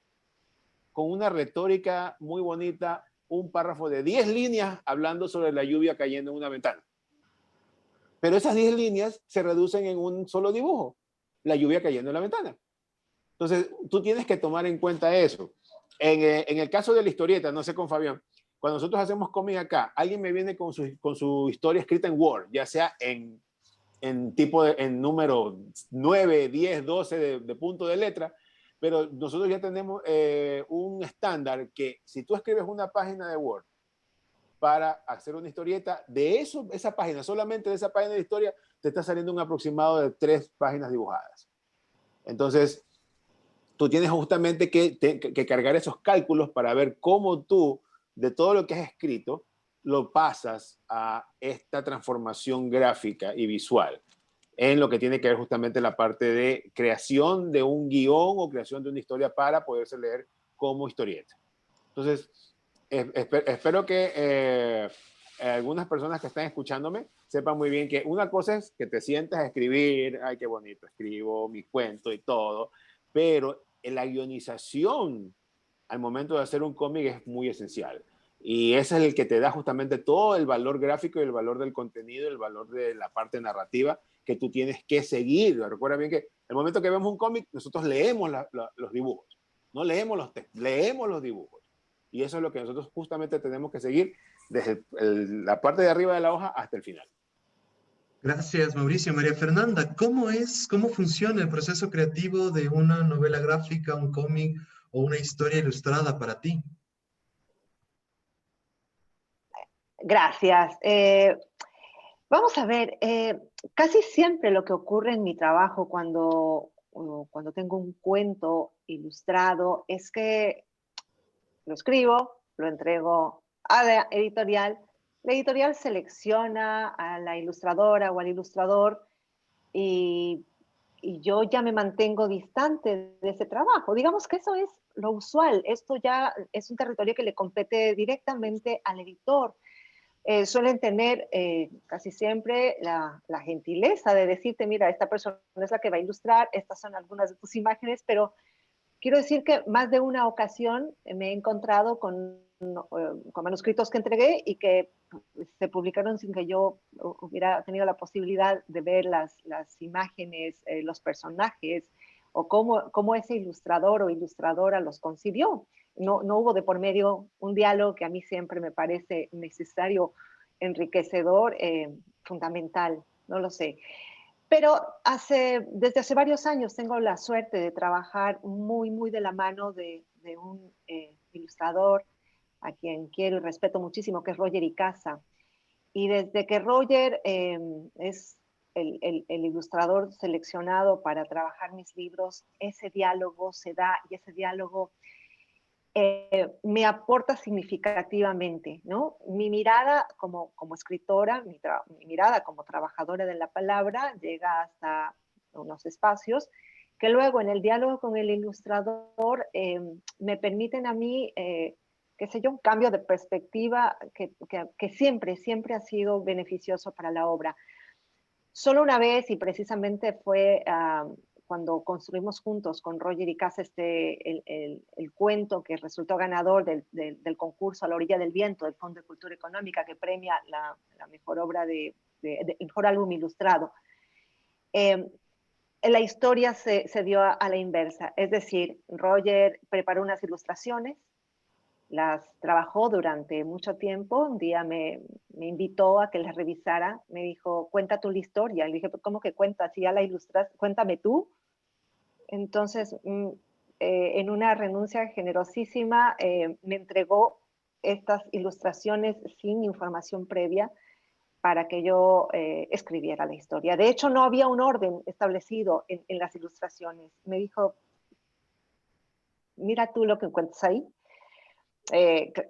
con una retórica muy bonita, un párrafo de 10 líneas hablando sobre la lluvia cayendo en una ventana. Pero esas 10 líneas se reducen en un solo dibujo, la lluvia cayendo en la ventana. Entonces, tú tienes que tomar en cuenta eso. En el caso de la historieta, no sé con Fabián, cuando nosotros hacemos cómic acá, alguien me viene con su historia escrita en Word, ya sea en número 9, 10, 12 de punto de letra, pero nosotros ya tenemos un estándar que si tú escribes una página de Word para hacer una historieta, esa página, solamente de esa página de historia, te está saliendo un aproximado de 3 páginas dibujadas. Entonces, tú tienes justamente que cargar esos cálculos para ver cómo tú, de todo lo que has escrito, lo pasas a esta transformación gráfica y visual en lo que tiene que ver justamente la parte de creación de un guión o creación de una historia para poderse leer como historieta. Entonces, espero que algunas personas que están escuchándome sepan muy bien que una cosa es que te sientas a escribir, ay, qué bonito, escribo mi cuento y todo, pero la guionización al momento de hacer un cómic es muy esencial. Y ese es el que te da justamente todo el valor gráfico y el valor del contenido, el valor de la parte narrativa que tú tienes que seguir. Recuerda bien que el momento que vemos un cómic, nosotros leemos los dibujos, no leemos los textos, leemos los dibujos. Y eso es lo que nosotros justamente tenemos que seguir desde la parte de arriba de la hoja hasta el final. Gracias, Mauricio. María Fernanda, cómo funciona el proceso creativo de una novela gráfica, un cómic o una historia ilustrada para ti? Gracias. Vamos a ver, casi siempre lo que ocurre en mi trabajo cuando tengo un cuento ilustrado es que lo escribo, lo entrego a la editorial selecciona a la ilustradora o al ilustrador y yo ya me mantengo distante de ese trabajo. Digamos que eso es lo usual. Esto ya es un territorio que le compete directamente al editor. Suelen tener casi siempre la gentileza de decirte, mira, esta persona es la que va a ilustrar, estas son algunas de tus imágenes, pero quiero decir que más de una ocasión me he encontrado con manuscritos que entregué y que se publicaron sin que yo hubiera tenido la posibilidad de ver las imágenes, los personajes o cómo ese ilustrador o ilustradora los concibió. No hubo de por medio un diálogo que a mí siempre me parece necesario, enriquecedor, fundamental, no lo sé. Pero desde hace varios años tengo la suerte de trabajar muy, muy de la mano de un ilustrador a quien quiero y respeto muchísimo, que es Roger Icaza. Y desde que Roger es el ilustrador seleccionado para trabajar mis libros, ese diálogo se da y ese diálogo me aporta significativamente, ¿no? Mi mirada como escritora, mi mirada como trabajadora de la palabra llega hasta unos espacios que luego en el diálogo con el ilustrador me permiten a mí, qué sé yo, un cambio de perspectiva que siempre, siempre ha sido beneficioso para la obra. Solo una vez, y precisamente fue cuando construimos juntos con Roger Icaza el cuento que resultó ganador del concurso A la orilla del viento del Fondo de Cultura Económica, que premia la mejor obra el mejor álbum ilustrado. La historia se dio a la inversa, es decir, Roger preparó unas ilustraciones, las trabajó durante mucho tiempo. Un día me invitó a que las revisara. Me dijo, cuenta tú la historia. Le dije, ¿cómo que cuentas? Si ya la ilustras, cuéntame tú. Entonces, en una renuncia generosísima, me entregó estas ilustraciones sin información previa para que yo escribiera la historia. De hecho, no había un orden establecido en las ilustraciones. Me dijo, mira tú lo que encuentras ahí.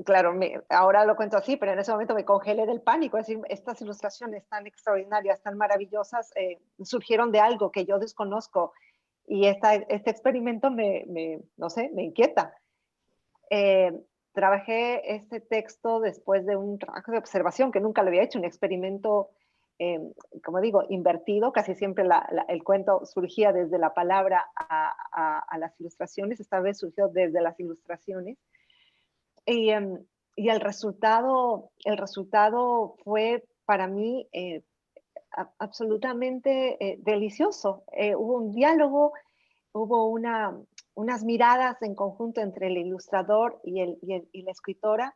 Claro, ahora lo cuento así, pero en ese momento me congelé del pánico. Es decir, estas ilustraciones tan extraordinarias, tan maravillosas, surgieron de algo que yo desconozco y este experimento no sé, me inquieta. Trabajé este texto después de un trabajo de observación que nunca lo había hecho, un experimento, como digo, invertido. Casi siempre el cuento surgía desde la palabra a las ilustraciones. Esta vez surgió desde las ilustraciones. Y el resultado fue para mí absolutamente delicioso. Hubo un diálogo, hubo unas miradas en conjunto entre el ilustrador y la escritora,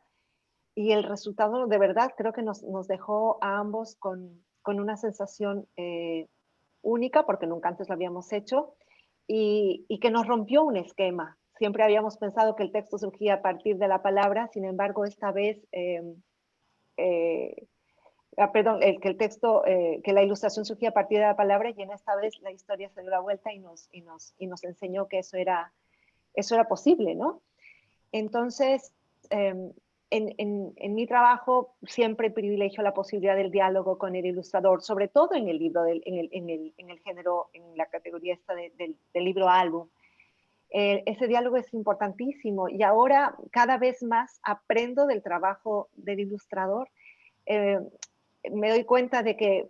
y el resultado de verdad creo que nos dejó a ambos con una sensación única, porque nunca antes lo habíamos hecho, y que nos rompió un esquema. Siempre habíamos pensado que el texto surgía a partir de la palabra, sin embargo, esta vez, que la ilustración surgía a partir de la palabra, y en esta vez la historia se dio la vuelta y nos enseñó que eso era posible, ¿no? Entonces, en mi trabajo siempre privilegio la posibilidad del diálogo con el ilustrador, sobre todo en el libro, en el género, en la categoría esta del libro álbum. Ese diálogo es importantísimo y ahora cada vez más aprendo del trabajo del ilustrador. Me doy cuenta de que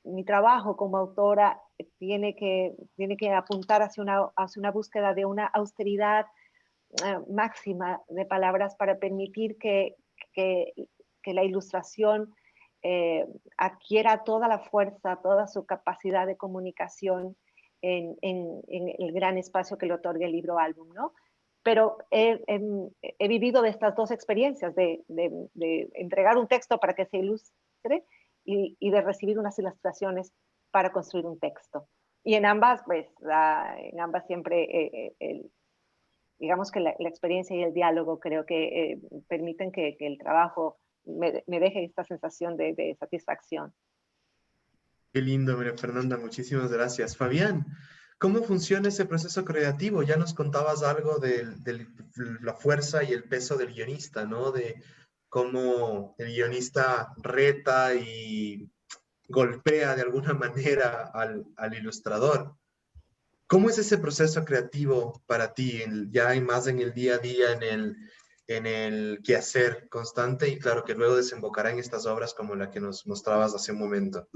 mi trabajo como autora tiene que apuntar hacia una búsqueda de una austeridad máxima de palabras para permitir que la ilustración adquiera toda la fuerza, toda su capacidad de comunicación en el gran espacio que le otorga el libro álbum, ¿no? Pero he vivido de estas dos experiencias, de entregar un texto para que se ilustre y de recibir unas ilustraciones para construir un texto. Y en ambas, pues, siempre, digamos que la experiencia y el diálogo creo que permiten que el trabajo me deje esta sensación de satisfacción. Qué lindo, María Fernanda, muchísimas gracias. Fabián, ¿cómo funciona ese proceso creativo? Ya nos contabas algo de la fuerza y el peso del guionista, ¿no? De cómo el guionista reta y golpea de alguna manera al ilustrador. ¿Cómo es ese proceso creativo para ti, ya más en el día a día, en el quehacer constante y claro que luego desembocará en estas obras como la que nos mostrabas hace un momento?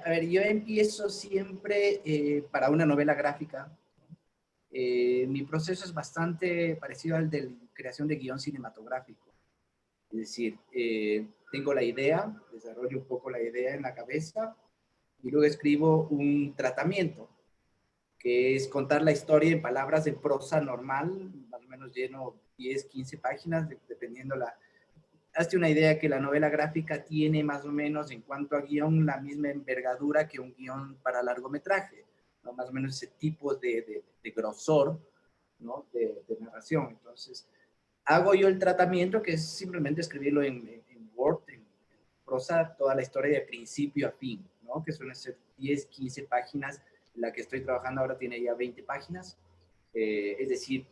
A ver, yo empiezo siempre para una novela gráfica. Mi proceso es bastante parecido al de creación de guión cinematográfico. Es decir, tengo la idea, desarrollo un poco la idea en la cabeza y luego escribo un tratamiento, que es contar la historia en palabras de prosa normal, más o menos lleno 10, 15 páginas, dependiendo la... Hazte una idea que la novela gráfica tiene más o menos en cuanto a guión la misma envergadura que un guión para largometraje, ¿no? Más o menos ese tipo de grosor, ¿no? de narración. Entonces, hago yo el tratamiento que es simplemente escribirlo en Word, en prosa, toda la historia de principio a fin, ¿no? Que suelen ser 10, 15 páginas. La que estoy trabajando ahora tiene ya 20 páginas. Es decir,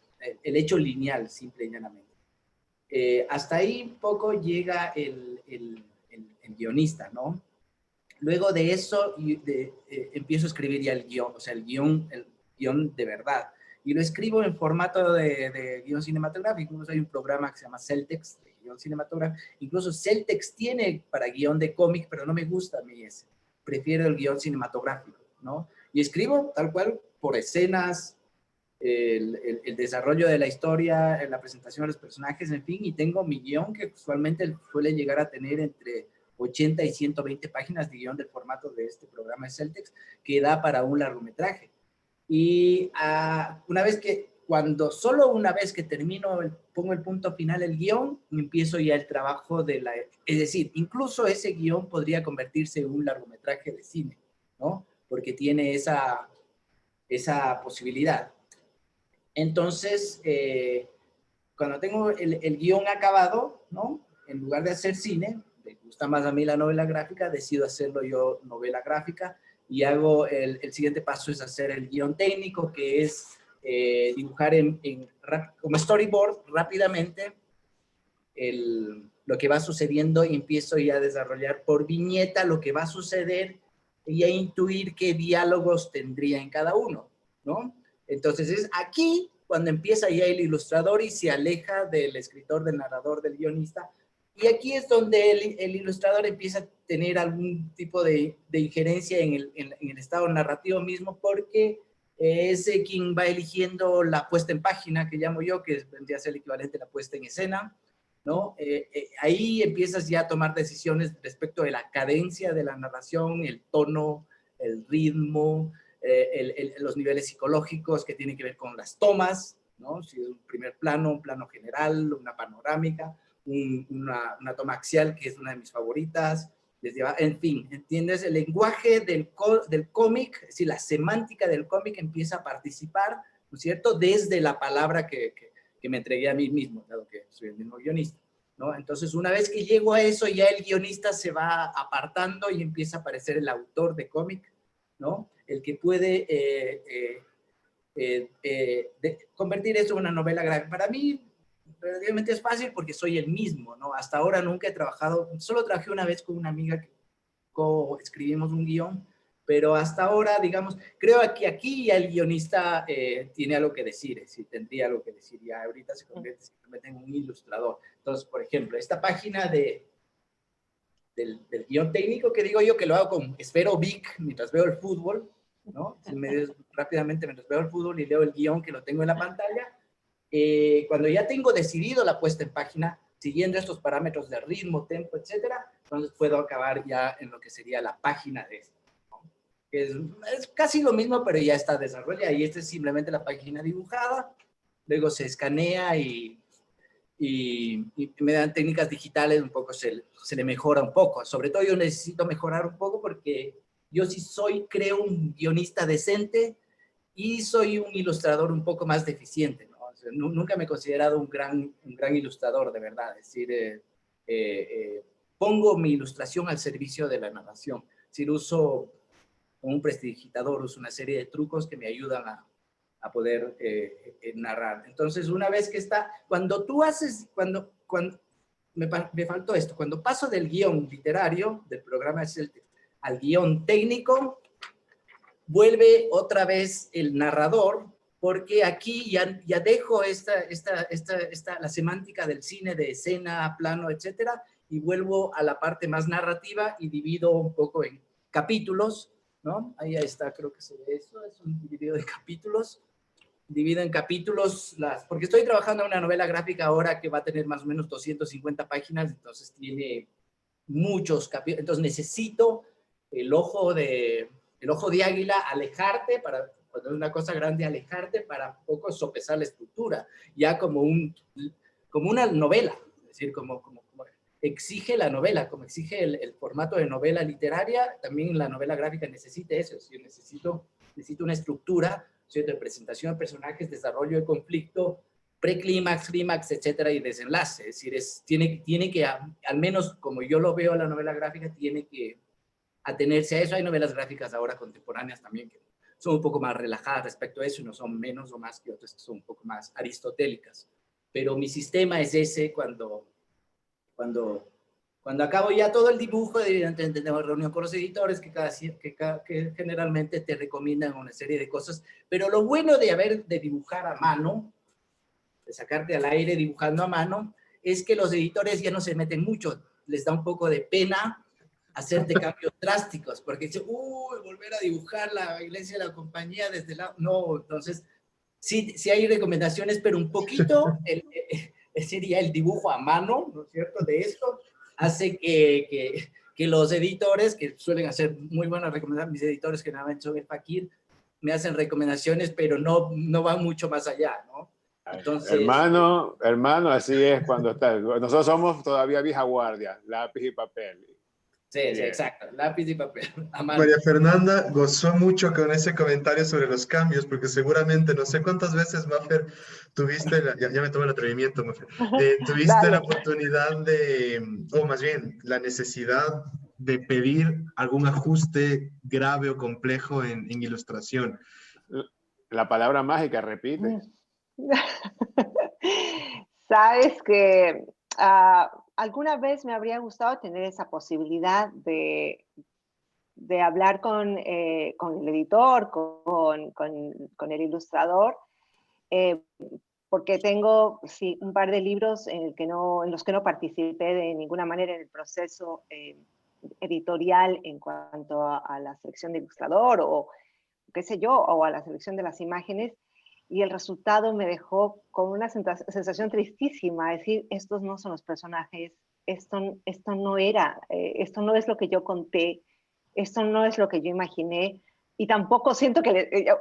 el hecho lineal, simple y llanamente. Hasta ahí poco llega el guionista, ¿no? Luego de eso empiezo a escribir ya el guión, o sea, el guión de verdad. Y lo escribo en formato de guión cinematográfico. Incluso hay un programa que se llama Celtex, de guión cinematográfico. Incluso Celtex tiene para guión de cómic, pero no me gusta a mí ese. Prefiero el guión cinematográfico, ¿no? Y escribo tal cual por escenas, el desarrollo de la historia, la presentación de los personajes, en fin, y tengo mi guión que usualmente suele llegar a tener entre 80 y 120 páginas de guión del formato de este programa de Celtex, que da para un largometraje. Y solo una vez que termino, pongo el punto final, el guión, empiezo ya el trabajo es decir, incluso ese guión podría convertirse en un largometraje de cine, ¿no? Porque tiene esa posibilidad. Entonces, cuando tengo el guión acabado, ¿no? En lugar de hacer cine, me gusta más a mí la novela gráfica, decido hacerlo yo novela gráfica y hago el siguiente paso es hacer el guión técnico, que es dibujar como storyboard rápidamente lo que va sucediendo y empiezo ya a desarrollar por viñeta lo que va a suceder y a intuir qué diálogos tendría en cada uno, ¿no? Entonces es aquí cuando empieza ya el ilustrador y se aleja del escritor, del narrador, del guionista. Y aquí es donde el ilustrador empieza a tener algún tipo de injerencia en el estado narrativo mismo, porque es quien va eligiendo la puesta en página, que llamo yo, que vendría a ser el equivalente a la puesta en escena, ¿no? Ahí empiezas ya a tomar decisiones respecto de la cadencia de la narración, el tono, el ritmo, los niveles psicológicos que tienen que ver con las tomas, ¿no? Si es un primer plano, un plano general, una panorámica, una toma axial, que es una de mis favoritas, en fin, ¿entiendes? El lenguaje del cómic, es decir, la semántica del cómic empieza a participar, ¿no es cierto?, desde la palabra que me entregué a mí mismo, dado que soy el mismo guionista, ¿no? Entonces, una vez que llego a eso, ya el guionista se va apartando y empieza a aparecer el autor de cómic, ¿no? El que puede convertir eso en una novela gráfica. Para mí, relativamente es fácil porque soy el mismo, ¿no? Hasta ahora nunca he trabajado, solo trabajé una vez con una amiga que escribimos un guión, pero hasta ahora, digamos, creo que aquí ya el guionista tiene algo que decir, es decir, tendría algo que decir, ya ahorita se convierte simplemente en un ilustrador. Entonces, por ejemplo, esta página del guión técnico, que digo yo que lo hago con Esfero Vic mientras veo el fútbol, ¿no? Rápidamente mientras veo el fútbol y leo el guión que lo tengo en la pantalla. Cuando ya tengo decidido la puesta en página, siguiendo estos parámetros de ritmo, tempo, etcétera, entonces puedo acabar ya en lo que sería la página de esto, ¿no? Es casi lo mismo, pero ya está desarrollada, y esta es simplemente la página dibujada, luego se escanea y mediante técnicas digitales un poco se le mejora un poco. Sobre todo yo necesito mejorar un poco porque yo sí creo, un guionista decente y soy un ilustrador un poco más deficiente, ¿no? O sea, nunca me he considerado un gran ilustrador, de verdad. Es decir, pongo mi ilustración al servicio de la narración. Es decir, uso un prestidigitador, uso una serie de trucos que me ayudan a poder narrar. Entonces, una vez que está, cuando tú haces, me faltó esto, cuando paso del guión literario, del programa al guión técnico, vuelve otra vez el narrador, porque aquí ya dejo la semántica del cine, de escena, plano, etcétera, y vuelvo a la parte más narrativa y divido un poco en capítulos, ¿no? Ahí está, creo que se ve eso, es un dividido de capítulos. Divido en capítulos, porque estoy trabajando en una novela gráfica ahora que va a tener más o menos 250 páginas, entonces tiene muchos capítulos, entonces necesito el ojo de águila, alejarte, cuando es una cosa grande, alejarte para un poco sopesar la estructura, ya como una novela, es decir, como exige la novela, como exige el formato de novela literaria, también la novela gráfica necesita eso, es decir, necesito una estructura, ¿cierto?, de presentación de personajes, desarrollo de conflicto, preclímax, clímax, etcétera, y desenlace. Es decir, tiene que, al menos como yo lo veo la novela gráfica, tiene que atenerse a eso. Hay novelas gráficas ahora contemporáneas también que son un poco más relajadas respecto a eso y no son menos o más que otras que son un poco más aristotélicas. Pero mi sistema es ese cuando acabo ya todo el dibujo, evidentemente tengo reunión con los editores que generalmente te recomiendan una serie de cosas, pero lo bueno de dibujar a mano, de sacarte al aire dibujando a mano, es que los editores ya no se meten mucho, les da un poco de pena hacerte cambios drásticos, porque dicen, volver a dibujar la iglesia de la compañía desde la... No, entonces, sí hay recomendaciones, pero un poquito sería el dibujo a mano, ¿no es cierto?, de esto, hace que los editores, que suelen hacer muy buenas recomendaciones, mis editores generalmente son el Fakir, me hacen recomendaciones, pero no van mucho más allá, ¿no? Entonces, hermano, así es cuando está. Nosotros somos todavía vieja guardia, lápiz y papel. Sí, exacto, lápiz y papel. A mano. María Fernanda gozó mucho con ese comentario sobre los cambios, porque seguramente, no sé cuántas veces, Mafer, tuviste, ya me tomé el atrevimiento, Mafer, tuviste la oportunidad o más bien, la necesidad de pedir algún ajuste grave o complejo en ilustración. La palabra mágica, repite. Sabes que alguna vez me habría gustado tener esa posibilidad de hablar con el editor, con el ilustrador, porque tengo un par de libros en los que no participé de ninguna manera en el proceso editorial en cuanto a la selección de ilustrador o qué sé yo, o a la selección de las imágenes, y el resultado me dejó con una sensación tristísima, es decir, estos no son los personajes, esto no era, esto no es lo que yo conté, esto no es lo que yo imaginé, y tampoco siento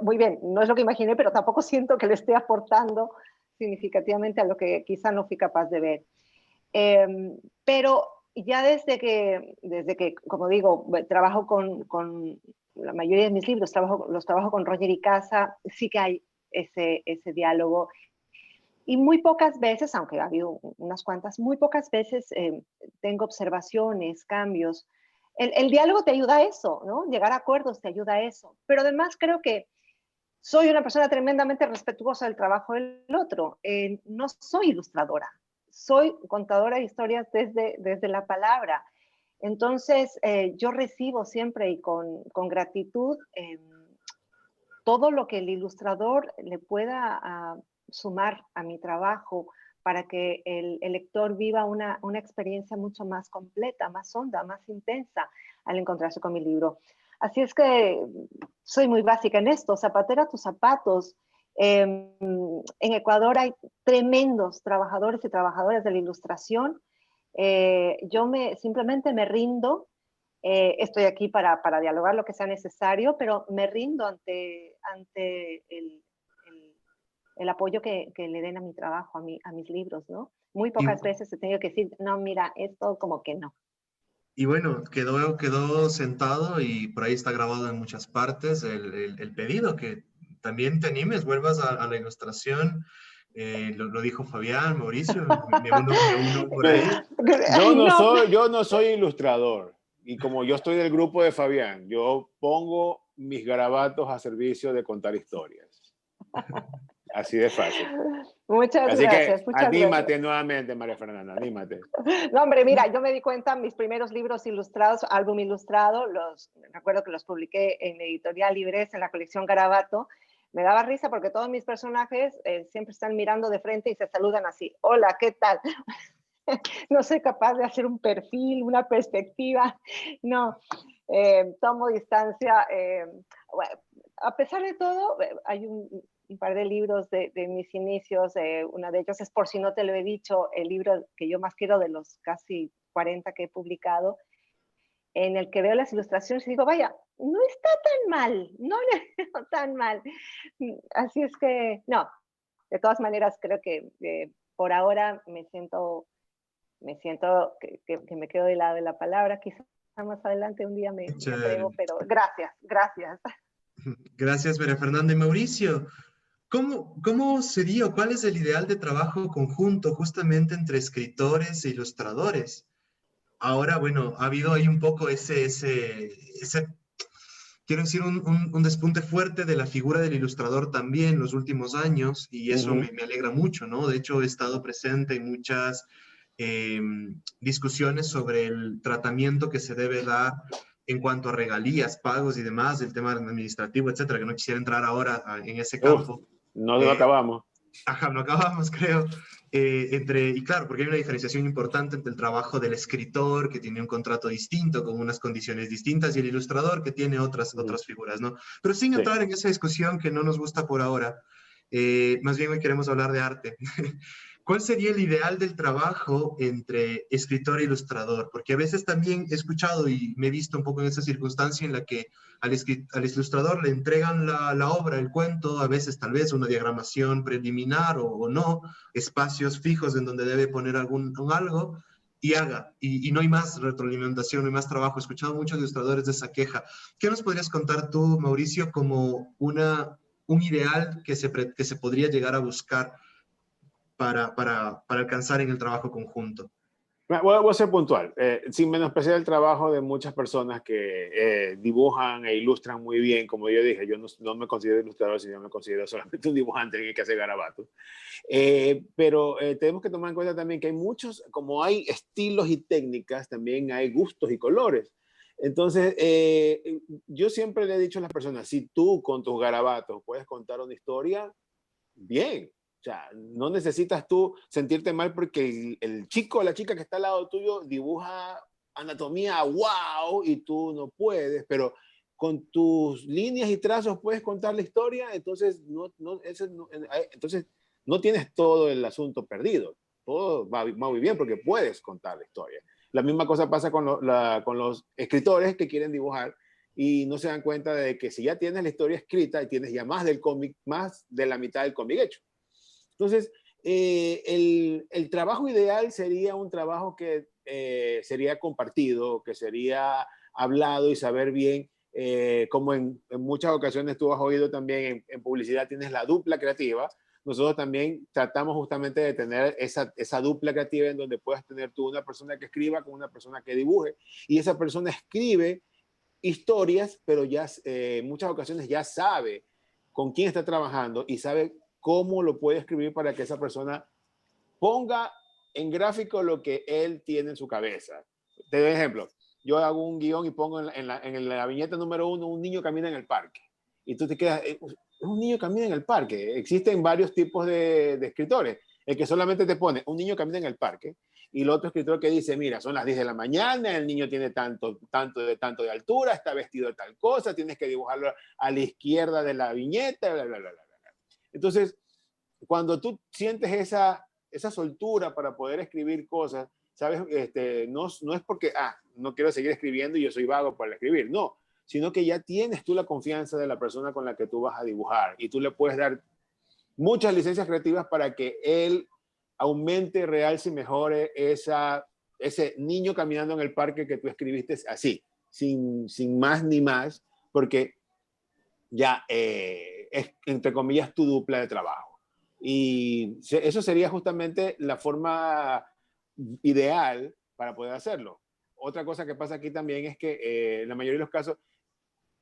muy bien, no es lo que imaginé, pero tampoco siento que le esté aportando significativamente a lo que quizá no fui capaz de ver. Pero ya desde que, como digo, trabajo con la mayoría de mis libros, los trabajo con Roger y Casa, sí que hay ese diálogo. Y muy pocas veces, aunque ha habido unas cuantas, muy pocas veces tengo observaciones, cambios. El diálogo te ayuda a eso, ¿no? Llegar a acuerdos te ayuda a eso. Pero además creo que soy una persona tremendamente respetuosa del trabajo del otro. No soy ilustradora, soy contadora de historias desde la palabra. Entonces, yo recibo siempre y con gratitud todo lo que el ilustrador le pueda sumar a mi trabajo para que el lector viva una experiencia mucho más completa, más honda, más intensa al encontrarse con mi libro. Así es que soy muy básica en esto, zapatera a tus zapatos. En Ecuador hay tremendos trabajadores y trabajadoras de la ilustración. Yo simplemente me rindo. Estoy aquí para dialogar lo que sea necesario, pero me rindo ante el apoyo que le den a mi trabajo, a mis libros, ¿no? Muy Y, pocas veces he tenido que decir, no, mira, esto como que no. y bueno, quedó sentado y por ahí está grabado en muchas partes el pedido, que también te animes, vuelvas a la ilustración. Lo dijo Fabián, Mauricio, me uno por Mira, ahí. Ay, no. yo no soy ilustrador. Y como yo estoy del grupo de Fabián, yo pongo mis garabatos a servicio de contar historias. Así de fácil. Muchas Así que gracias, muchas gracias. anímate nuevamente, María Fernanda, anímate. No, hombre, mira, yo me di cuenta, mis primeros libros ilustrados, álbum ilustrado, recuerdo que los publiqué en Editorial Libres, en la colección Garabato. Me daba risa porque todos mis personajes siempre están mirando de frente y se saludan así. Hola, ¿qué tal? No soy capaz de hacer un perfil, una perspectiva. No, tomo distancia. Bueno, a pesar de todo, hay un par de libros de mis inicios. Una de ellos es Por si no te lo he dicho, el libro que yo más quiero de los casi 40 que he publicado, en el que veo las ilustraciones y digo, vaya, no está tan mal, no le veo tan mal. Así es que, no, de todas maneras creo que por ahora me siento que me quedo del lado de la palabra. Quizás más adelante un día me Chévere. atrevo, pero gracias, gracias. Gracias, María Fernanda y Mauricio. ¿Cómo sería o cuál es el ideal de trabajo conjunto justamente entre escritores e ilustradores? Ahora, bueno, ha habido ahí un poco quiero decir, un despunte fuerte de la figura del ilustrador también en los últimos años, y eso Ujú. me alegra mucho, ¿no? De hecho, he estado presente en muchas eh, discusiones sobre el tratamiento que se debe dar en cuanto a regalías, pagos y demás, el tema administrativo, etcétera, que no quisiera entrar ahora en ese Uf, campo. no lo Eh, acabamos. Ajá, no acabamos, creo. Y claro, porque hay una diferenciación importante entre el trabajo del escritor, que tiene un contrato distinto, con unas condiciones distintas, y el ilustrador, que tiene Ujú. otras figuras, ¿no? Pero sin Sí. entrar en esa discusión que no nos gusta por ahora, más bien hoy queremos hablar de arte. ¿Cuál sería el ideal del trabajo entre escritor e ilustrador? Porque a veces también he escuchado y me he visto un poco en esa circunstancia en la que al ilustrador le entregan la obra, el cuento, a veces tal vez una diagramación preliminar o no, espacios fijos en donde debe poner algo y haga. Y no hay más retroalimentación, no hay más trabajo. He escuchado muchos ilustradores de esa queja. ¿Qué nos podrías contar tú, Mauricio, como un ideal que se podría llegar a buscar para alcanzar en el trabajo conjunto? Voy a ser puntual, sin menospreciar el trabajo de muchas personas que dibujan e ilustran muy bien. Como yo dije, yo no me considero ilustrador, sino me considero solamente un dibujante que hace garabatos. Pero tenemos que tomar en cuenta también que hay muchos, como hay estilos y técnicas, también hay gustos y colores. Entonces, yo siempre le he dicho a las personas, si tú con tus garabatos puedes contar una historia, bien. O sea, no necesitas tú sentirte mal porque el chico o la chica que está al lado tuyo dibuja anatomía, wow, y tú no puedes, pero con tus líneas y trazos puedes contar la historia, entonces entonces no tienes todo el asunto perdido. Todo va muy bien porque puedes contar la historia. La misma cosa pasa con los escritores que quieren dibujar y no se dan cuenta de que si ya tienes la historia escrita y tienes ya más del cómic, más de la mitad del cómic hecho. Entonces, el trabajo ideal sería un trabajo que sería compartido, que sería hablado y saber bien, como en muchas ocasiones tú has oído también en publicidad tienes la dupla creativa. Nosotros también tratamos justamente de tener esa dupla creativa en donde puedas tener tú una persona que escriba con una persona que dibuje y esa persona escribe historias, pero ya en muchas ocasiones ya sabe con quién está trabajando y sabe cómo lo puede escribir para que esa persona ponga en gráfico lo que él tiene en su cabeza. Te doy un ejemplo. Yo hago un guión y pongo en la viñeta número 1 un niño camina en el parque. Y tú te quedas, es un niño camina en el parque. Existen varios tipos de escritores. El que solamente te pone un niño camina en el parque y el otro escritor que dice, mira, son las 10 de la mañana, el niño tiene tanto de altura, está vestido de tal cosa, tienes que dibujarlo a la izquierda de la viñeta, bla, bla, bla, bla. Entonces, cuando tú sientes esa soltura para poder escribir cosas ¿sabes? No es porque, no quiero seguir escribiendo y yo soy vago para escribir, no, sino que ya tienes tú la confianza de la persona con la que tú vas a dibujar y tú le puedes dar muchas licencias creativas para que él aumente, realce y mejore ese niño caminando en el parque que tú escribiste así, sin más ni más, porque ya es, entre comillas, tu dupla de trabajo. Y eso sería justamente la forma ideal para poder hacerlo. Otra cosa que pasa aquí también es que en la mayoría de los casos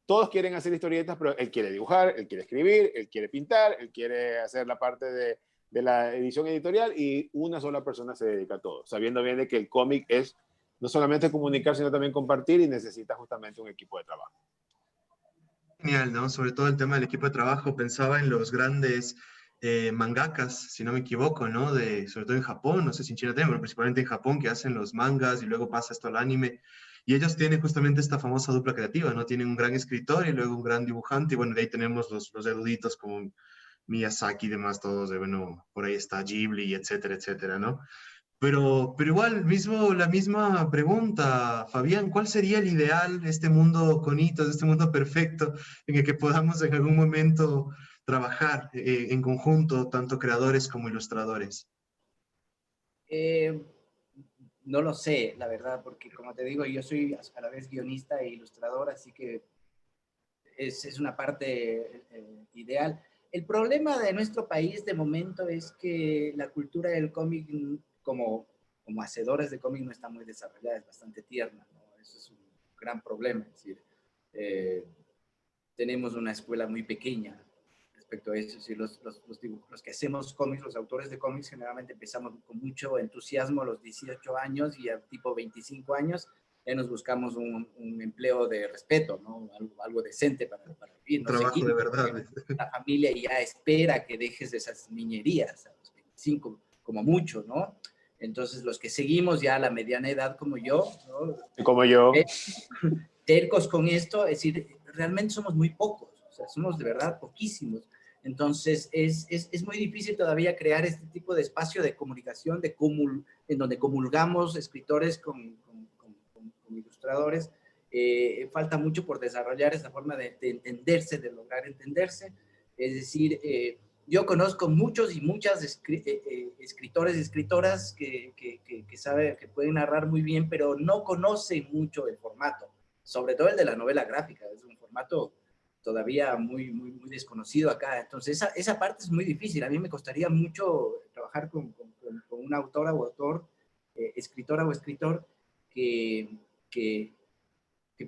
todos quieren hacer historietas, pero él quiere dibujar, él quiere escribir, él quiere pintar, él quiere hacer la parte de la edición editorial y una sola persona se dedica a todo, sabiendo bien de que el cómic es no solamente comunicar, sino también compartir y necesita justamente un equipo de trabajo. Genial, ¿no? Sobre todo el tema del equipo de trabajo. Pensaba en los grandes mangakas, si no me equivoco, ¿no? Sobre todo en Japón, no sé si en China también, pero principalmente en Japón, que hacen los mangas y luego pasa esto al anime. Y ellos tienen justamente esta famosa dupla creativa, ¿no? Tienen un gran escritor y luego un gran dibujante. Y bueno, de ahí tenemos los eruditos como Miyazaki y demás, todos, bueno, por ahí está Ghibli, etcétera, etcétera, ¿no? Pero igual, la misma pregunta, Fabián, ¿cuál sería el ideal, este mundo con hitos, este mundo perfecto en el que podamos en algún momento trabajar en conjunto, tanto creadores como ilustradores? No lo sé, la verdad, porque como te digo, yo soy a la vez guionista e ilustrador, así que es una parte ideal. El problema de nuestro país de momento es que la cultura del cómic como hacedores de cómic no está muy desarrollada, es bastante tierna, ¿no? Eso es un gran problema, es decir, eh, tenemos una escuela muy pequeña respecto a eso. Si los que hacemos cómics, los autores de cómics, generalmente empezamos con mucho entusiasmo a los 18 años y a tipo 25 años ya nos buscamos un empleo de respeto, ¿no? Algo decente para vivir. Un No trabajo de seguimos, verdad. la familia ya espera que dejes esas niñerías a los 25, como mucho, ¿no? Entonces, los que seguimos ya a la mediana edad como yo, ¿no? Como yo. Tercos con esto, es decir, realmente somos muy pocos, o sea, somos de verdad poquísimos. Entonces, es muy difícil todavía crear este tipo de espacio de comunicación, en donde comulgamos escritores con ilustradores. Falta mucho por desarrollar esa forma de entenderse, de lograr entenderse. Es decir, yo conozco muchos y muchas escritores y escritoras que pueden narrar muy bien, pero no conocen mucho el formato, sobre todo el de la novela gráfica. Es un formato todavía muy, muy, muy desconocido acá. Entonces, esa parte es muy difícil. A mí me costaría mucho trabajar con una autora o autor, escritora o escritor que,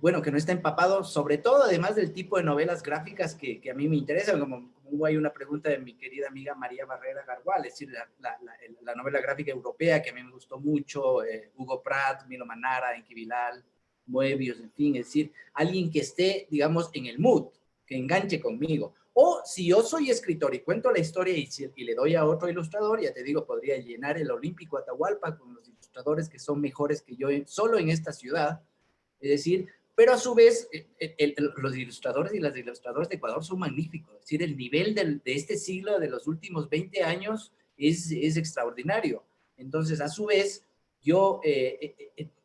bueno, que no está empapado, sobre todo además del tipo de novelas gráficas que a mí me interesan, como hay una pregunta de mi querida amiga María Barrera Gargual, es decir, la novela gráfica europea que a mí me gustó mucho, Hugo Pratt, Milo Manara, Enki Bilal, Moebius, en fin, es decir, alguien que esté, digamos, en el mood, que enganche conmigo. O si yo soy escritor y cuento la historia y le doy a otro ilustrador, ya te digo, podría llenar el Olímpico Atahualpa con los ilustradores que son mejores que yo solo en esta ciudad. Es decir, pero a su vez, los ilustradores y las ilustradoras de Ecuador son magníficos. Es decir, el nivel de este siglo, de los últimos 20 años, es extraordinario. Entonces, a su vez, yo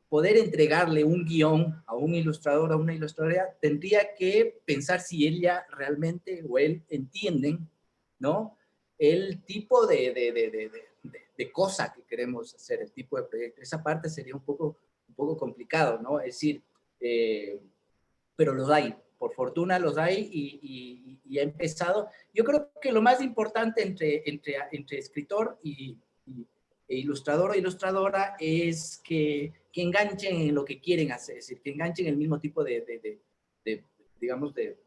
poder entregarle un guión a un ilustrador, a una ilustradora, tendría que pensar si ella realmente o él entienden, ¿no? El tipo de cosa que queremos hacer, el tipo de proyecto. Esa parte sería un poco complicado, ¿no? Es decir, pero los hay, por fortuna los hay y ha empezado. Yo creo que lo más importante entre escritor e ilustrador o ilustradora es que enganchen en lo que quieren hacer, es decir, que enganchen el mismo tipo digamos, de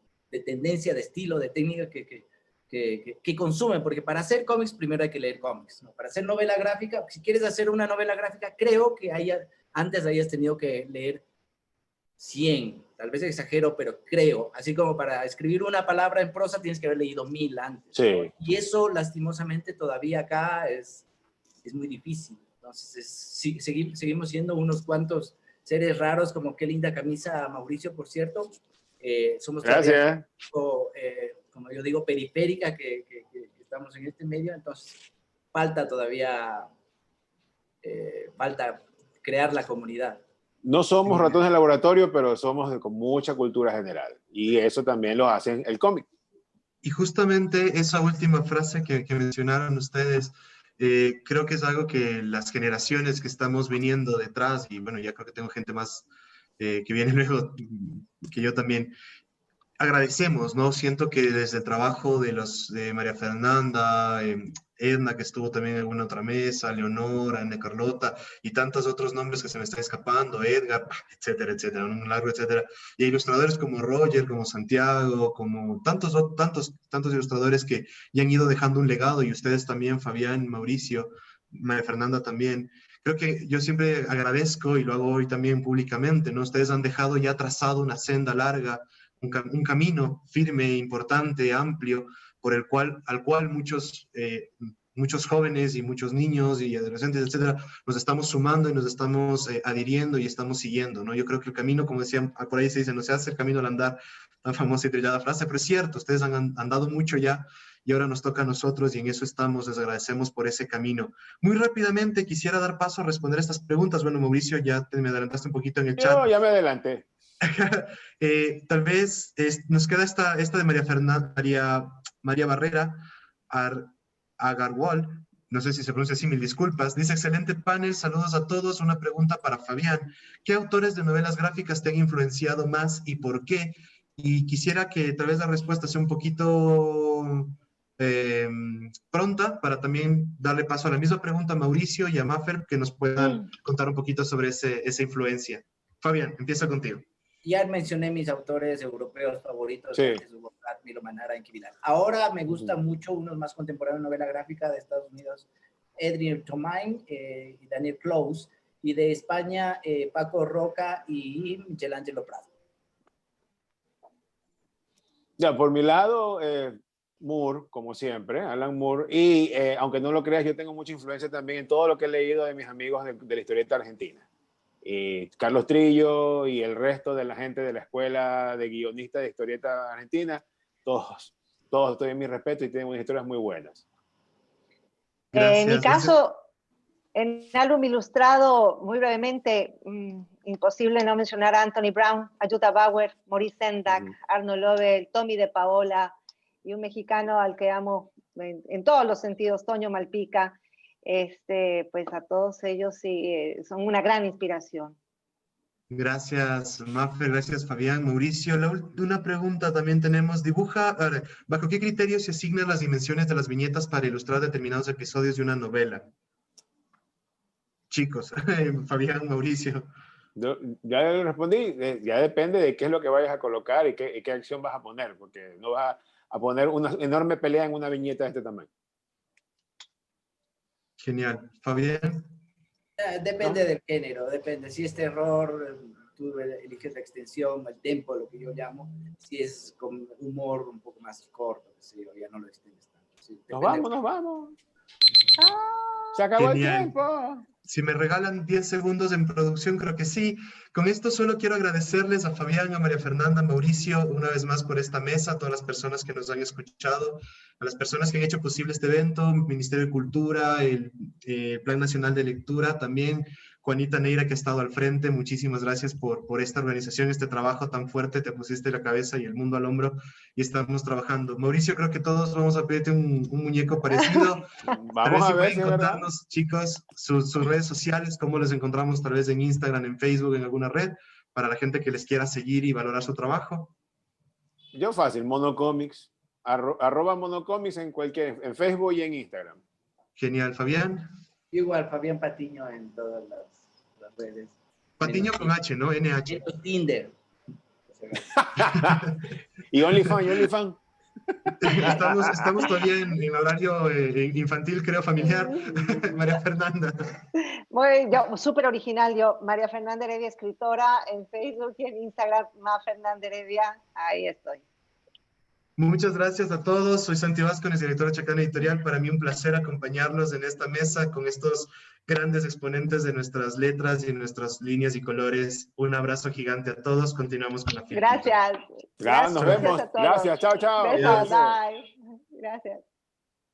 tendencia, de estilo, de técnica que consumen, porque para hacer cómics primero hay que leer cómics, ¿no? Para hacer novela gráfica, si quieres hacer una novela gráfica, creo que antes hayas tenido que leer 100, tal vez exagero, pero creo, así como para escribir una palabra en prosa tienes que haber leído 1000 antes, Sí. ¿no? Y eso lastimosamente todavía acá es muy difícil. Entonces seguimos siendo unos cuantos seres raros, como qué linda camisa, Mauricio, por cierto. Somos todavía, como yo digo, periférica, que estamos en este medio, entonces falta todavía, falta crear la comunidad. No somos ratones de laboratorio, pero somos con mucha cultura general. Y eso también lo hace el cómic. Y justamente esa última frase que mencionaron ustedes, creo que es algo que las generaciones que estamos viniendo detrás, y bueno, ya creo que tengo gente más que viene luego, que yo también, agradecemos, ¿no? Siento que desde el trabajo de María Fernanda, Edna, que estuvo también en alguna otra mesa, Leonora, Ana Carlota, y tantos otros nombres que se me están escapando, Edgar, etcétera, un largo etcétera, y ilustradores como Roger, como Santiago, como tantos ilustradores que ya han ido dejando un legado, y ustedes también, Fabián, Mauricio, María Fernanda también. Creo que yo siempre agradezco, y lo hago hoy también públicamente, ¿no? Ustedes han dejado ya trazado una senda larga, un camino firme, importante, amplio, al cual muchos jóvenes y muchos niños y adolescentes, etcétera, nos estamos sumando y nos estamos adhiriendo y estamos siguiendo, ¿no? Yo creo que el camino, como decían, por ahí se dice, no se hace el camino al andar, la famosa y trillada frase, pero es cierto, ustedes han andado mucho ya y ahora nos toca a nosotros y en eso estamos, les agradecemos por ese camino. Muy rápidamente quisiera dar paso a responder estas preguntas. Bueno, Mauricio, ya me adelantaste un poquito en el chat. Yo ya me adelanté. Tal vez nos queda esta de María Barrera Agarwal, no sé si se pronuncia así, mil disculpas. Dice: excelente panel, saludos a todos. Una pregunta para Fabián: ¿qué autores de novelas gráficas te han influenciado más y por qué? Y quisiera que tal vez la respuesta sea un poquito pronta, para también darle paso a la misma pregunta a Mauricio y a Mafer, que nos puedan contar un poquito sobre esa influencia. Fabián, empieza contigo. Ya mencioné mis autores europeos favoritos, sí. Milo Manara, Enki Bilal. Ahora me gusta mucho unos más contemporáneos de novela gráfica de Estados Unidos, Adrien Tomain y Daniel Close, y de España, Paco Roca y Michelangelo Prado. Ya, por mi lado, Moore, como siempre, Alan Moore, y aunque no lo creas, yo tengo mucha influencia también en todo lo que he leído de mis amigos de la historieta argentina. Carlos Trillo y el resto de la gente de la escuela de guionistas de historieta argentina, todos tienen mi respeto y tienen unas historias muy buenas. Gracias, en mi caso, en álbum ilustrado, muy brevemente, imposible no mencionar a Anthony Brown, a Jutta Bauer, Maurice Sendak, Arno Lobel, Tommy de Paola, y un mexicano al que amo en todos los sentidos, Toño Malpica. Pues a todos ellos sí, son una gran inspiración. Gracias, Mafer, gracias, Fabián. Mauricio, una pregunta también tenemos. ¿Bajo qué criterios se asignan las dimensiones de las viñetas para ilustrar determinados episodios de una novela? Chicos, Fabián, Mauricio. Ya le respondí, ya depende de qué es lo que vayas a colocar y qué acción vas a poner, porque no vas a poner una enorme pelea en una viñeta de este tamaño. Genial. Fabián. Depende del género, depende. Si es terror, tú eliges la extensión, el tempo, lo que yo llamo. Si es con humor un poco más corto, ya no lo extiendes tanto. Sí, nos vamos. Se acabó el tiempo. Si me regalan 10 segundos en producción, creo que sí. Con esto solo quiero agradecerles a Fabián, a María Fernanda, a Mauricio, una vez más por esta mesa, a todas las personas que nos han escuchado, a las personas que han hecho posible este evento, Ministerio de Cultura, el Plan Nacional de Lectura, también Juanita Neira, que ha estado al frente. Muchísimas gracias por esta organización, este trabajo tan fuerte. Te pusiste la cabeza y el mundo al hombro y estamos trabajando. Mauricio, creo que todos vamos a pedirte un muñeco parecido. Vamos a ver si pueden contarnos, chicos, sus redes sociales, cómo les encontramos, tal vez en Instagram, en Facebook, en alguna red, para la gente que les quiera seguir y valorar su trabajo. Yo fácil, Monocomics, arroba Monocomics en Facebook y en Instagram. Genial. Fabián. Igual, Fabián Patiño en todas las redes. Patiño con H, ¿no? NH. Tinder. Y OnlyFans. Estamos todavía en horario infantil, creo, familiar. María Fernanda. Yo, súper original, María Fernanda Heredia, escritora, en Facebook y en Instagram, Ma Fernanda Heredia, ahí estoy. Muchas gracias a todos. Soy Santi Vázquez, director de Chacana Editorial. Para mí un placer acompañarlos en esta mesa con estos grandes exponentes de nuestras letras y nuestras líneas y colores. Un abrazo gigante a todos. Continuamos con la fiesta. Gracias. Nos vemos. Gracias. Chao. Besos, bye. Gracias.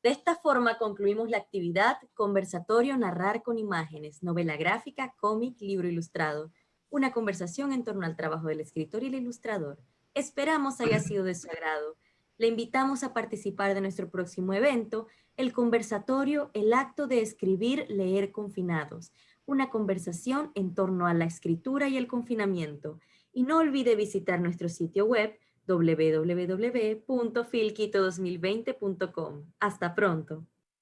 De esta forma concluimos la actividad Conversatorio Narrar con Imágenes, novela gráfica, cómic, libro ilustrado. Una conversación en torno al trabajo del escritor y el ilustrador. Esperamos haya sido de su agrado. Le invitamos a participar de nuestro próximo evento, el conversatorio El acto de escribir, leer confinados. Una conversación en torno a la escritura y el confinamiento. Y no olvide visitar nuestro sitio web www.filquito2020.com. Hasta pronto.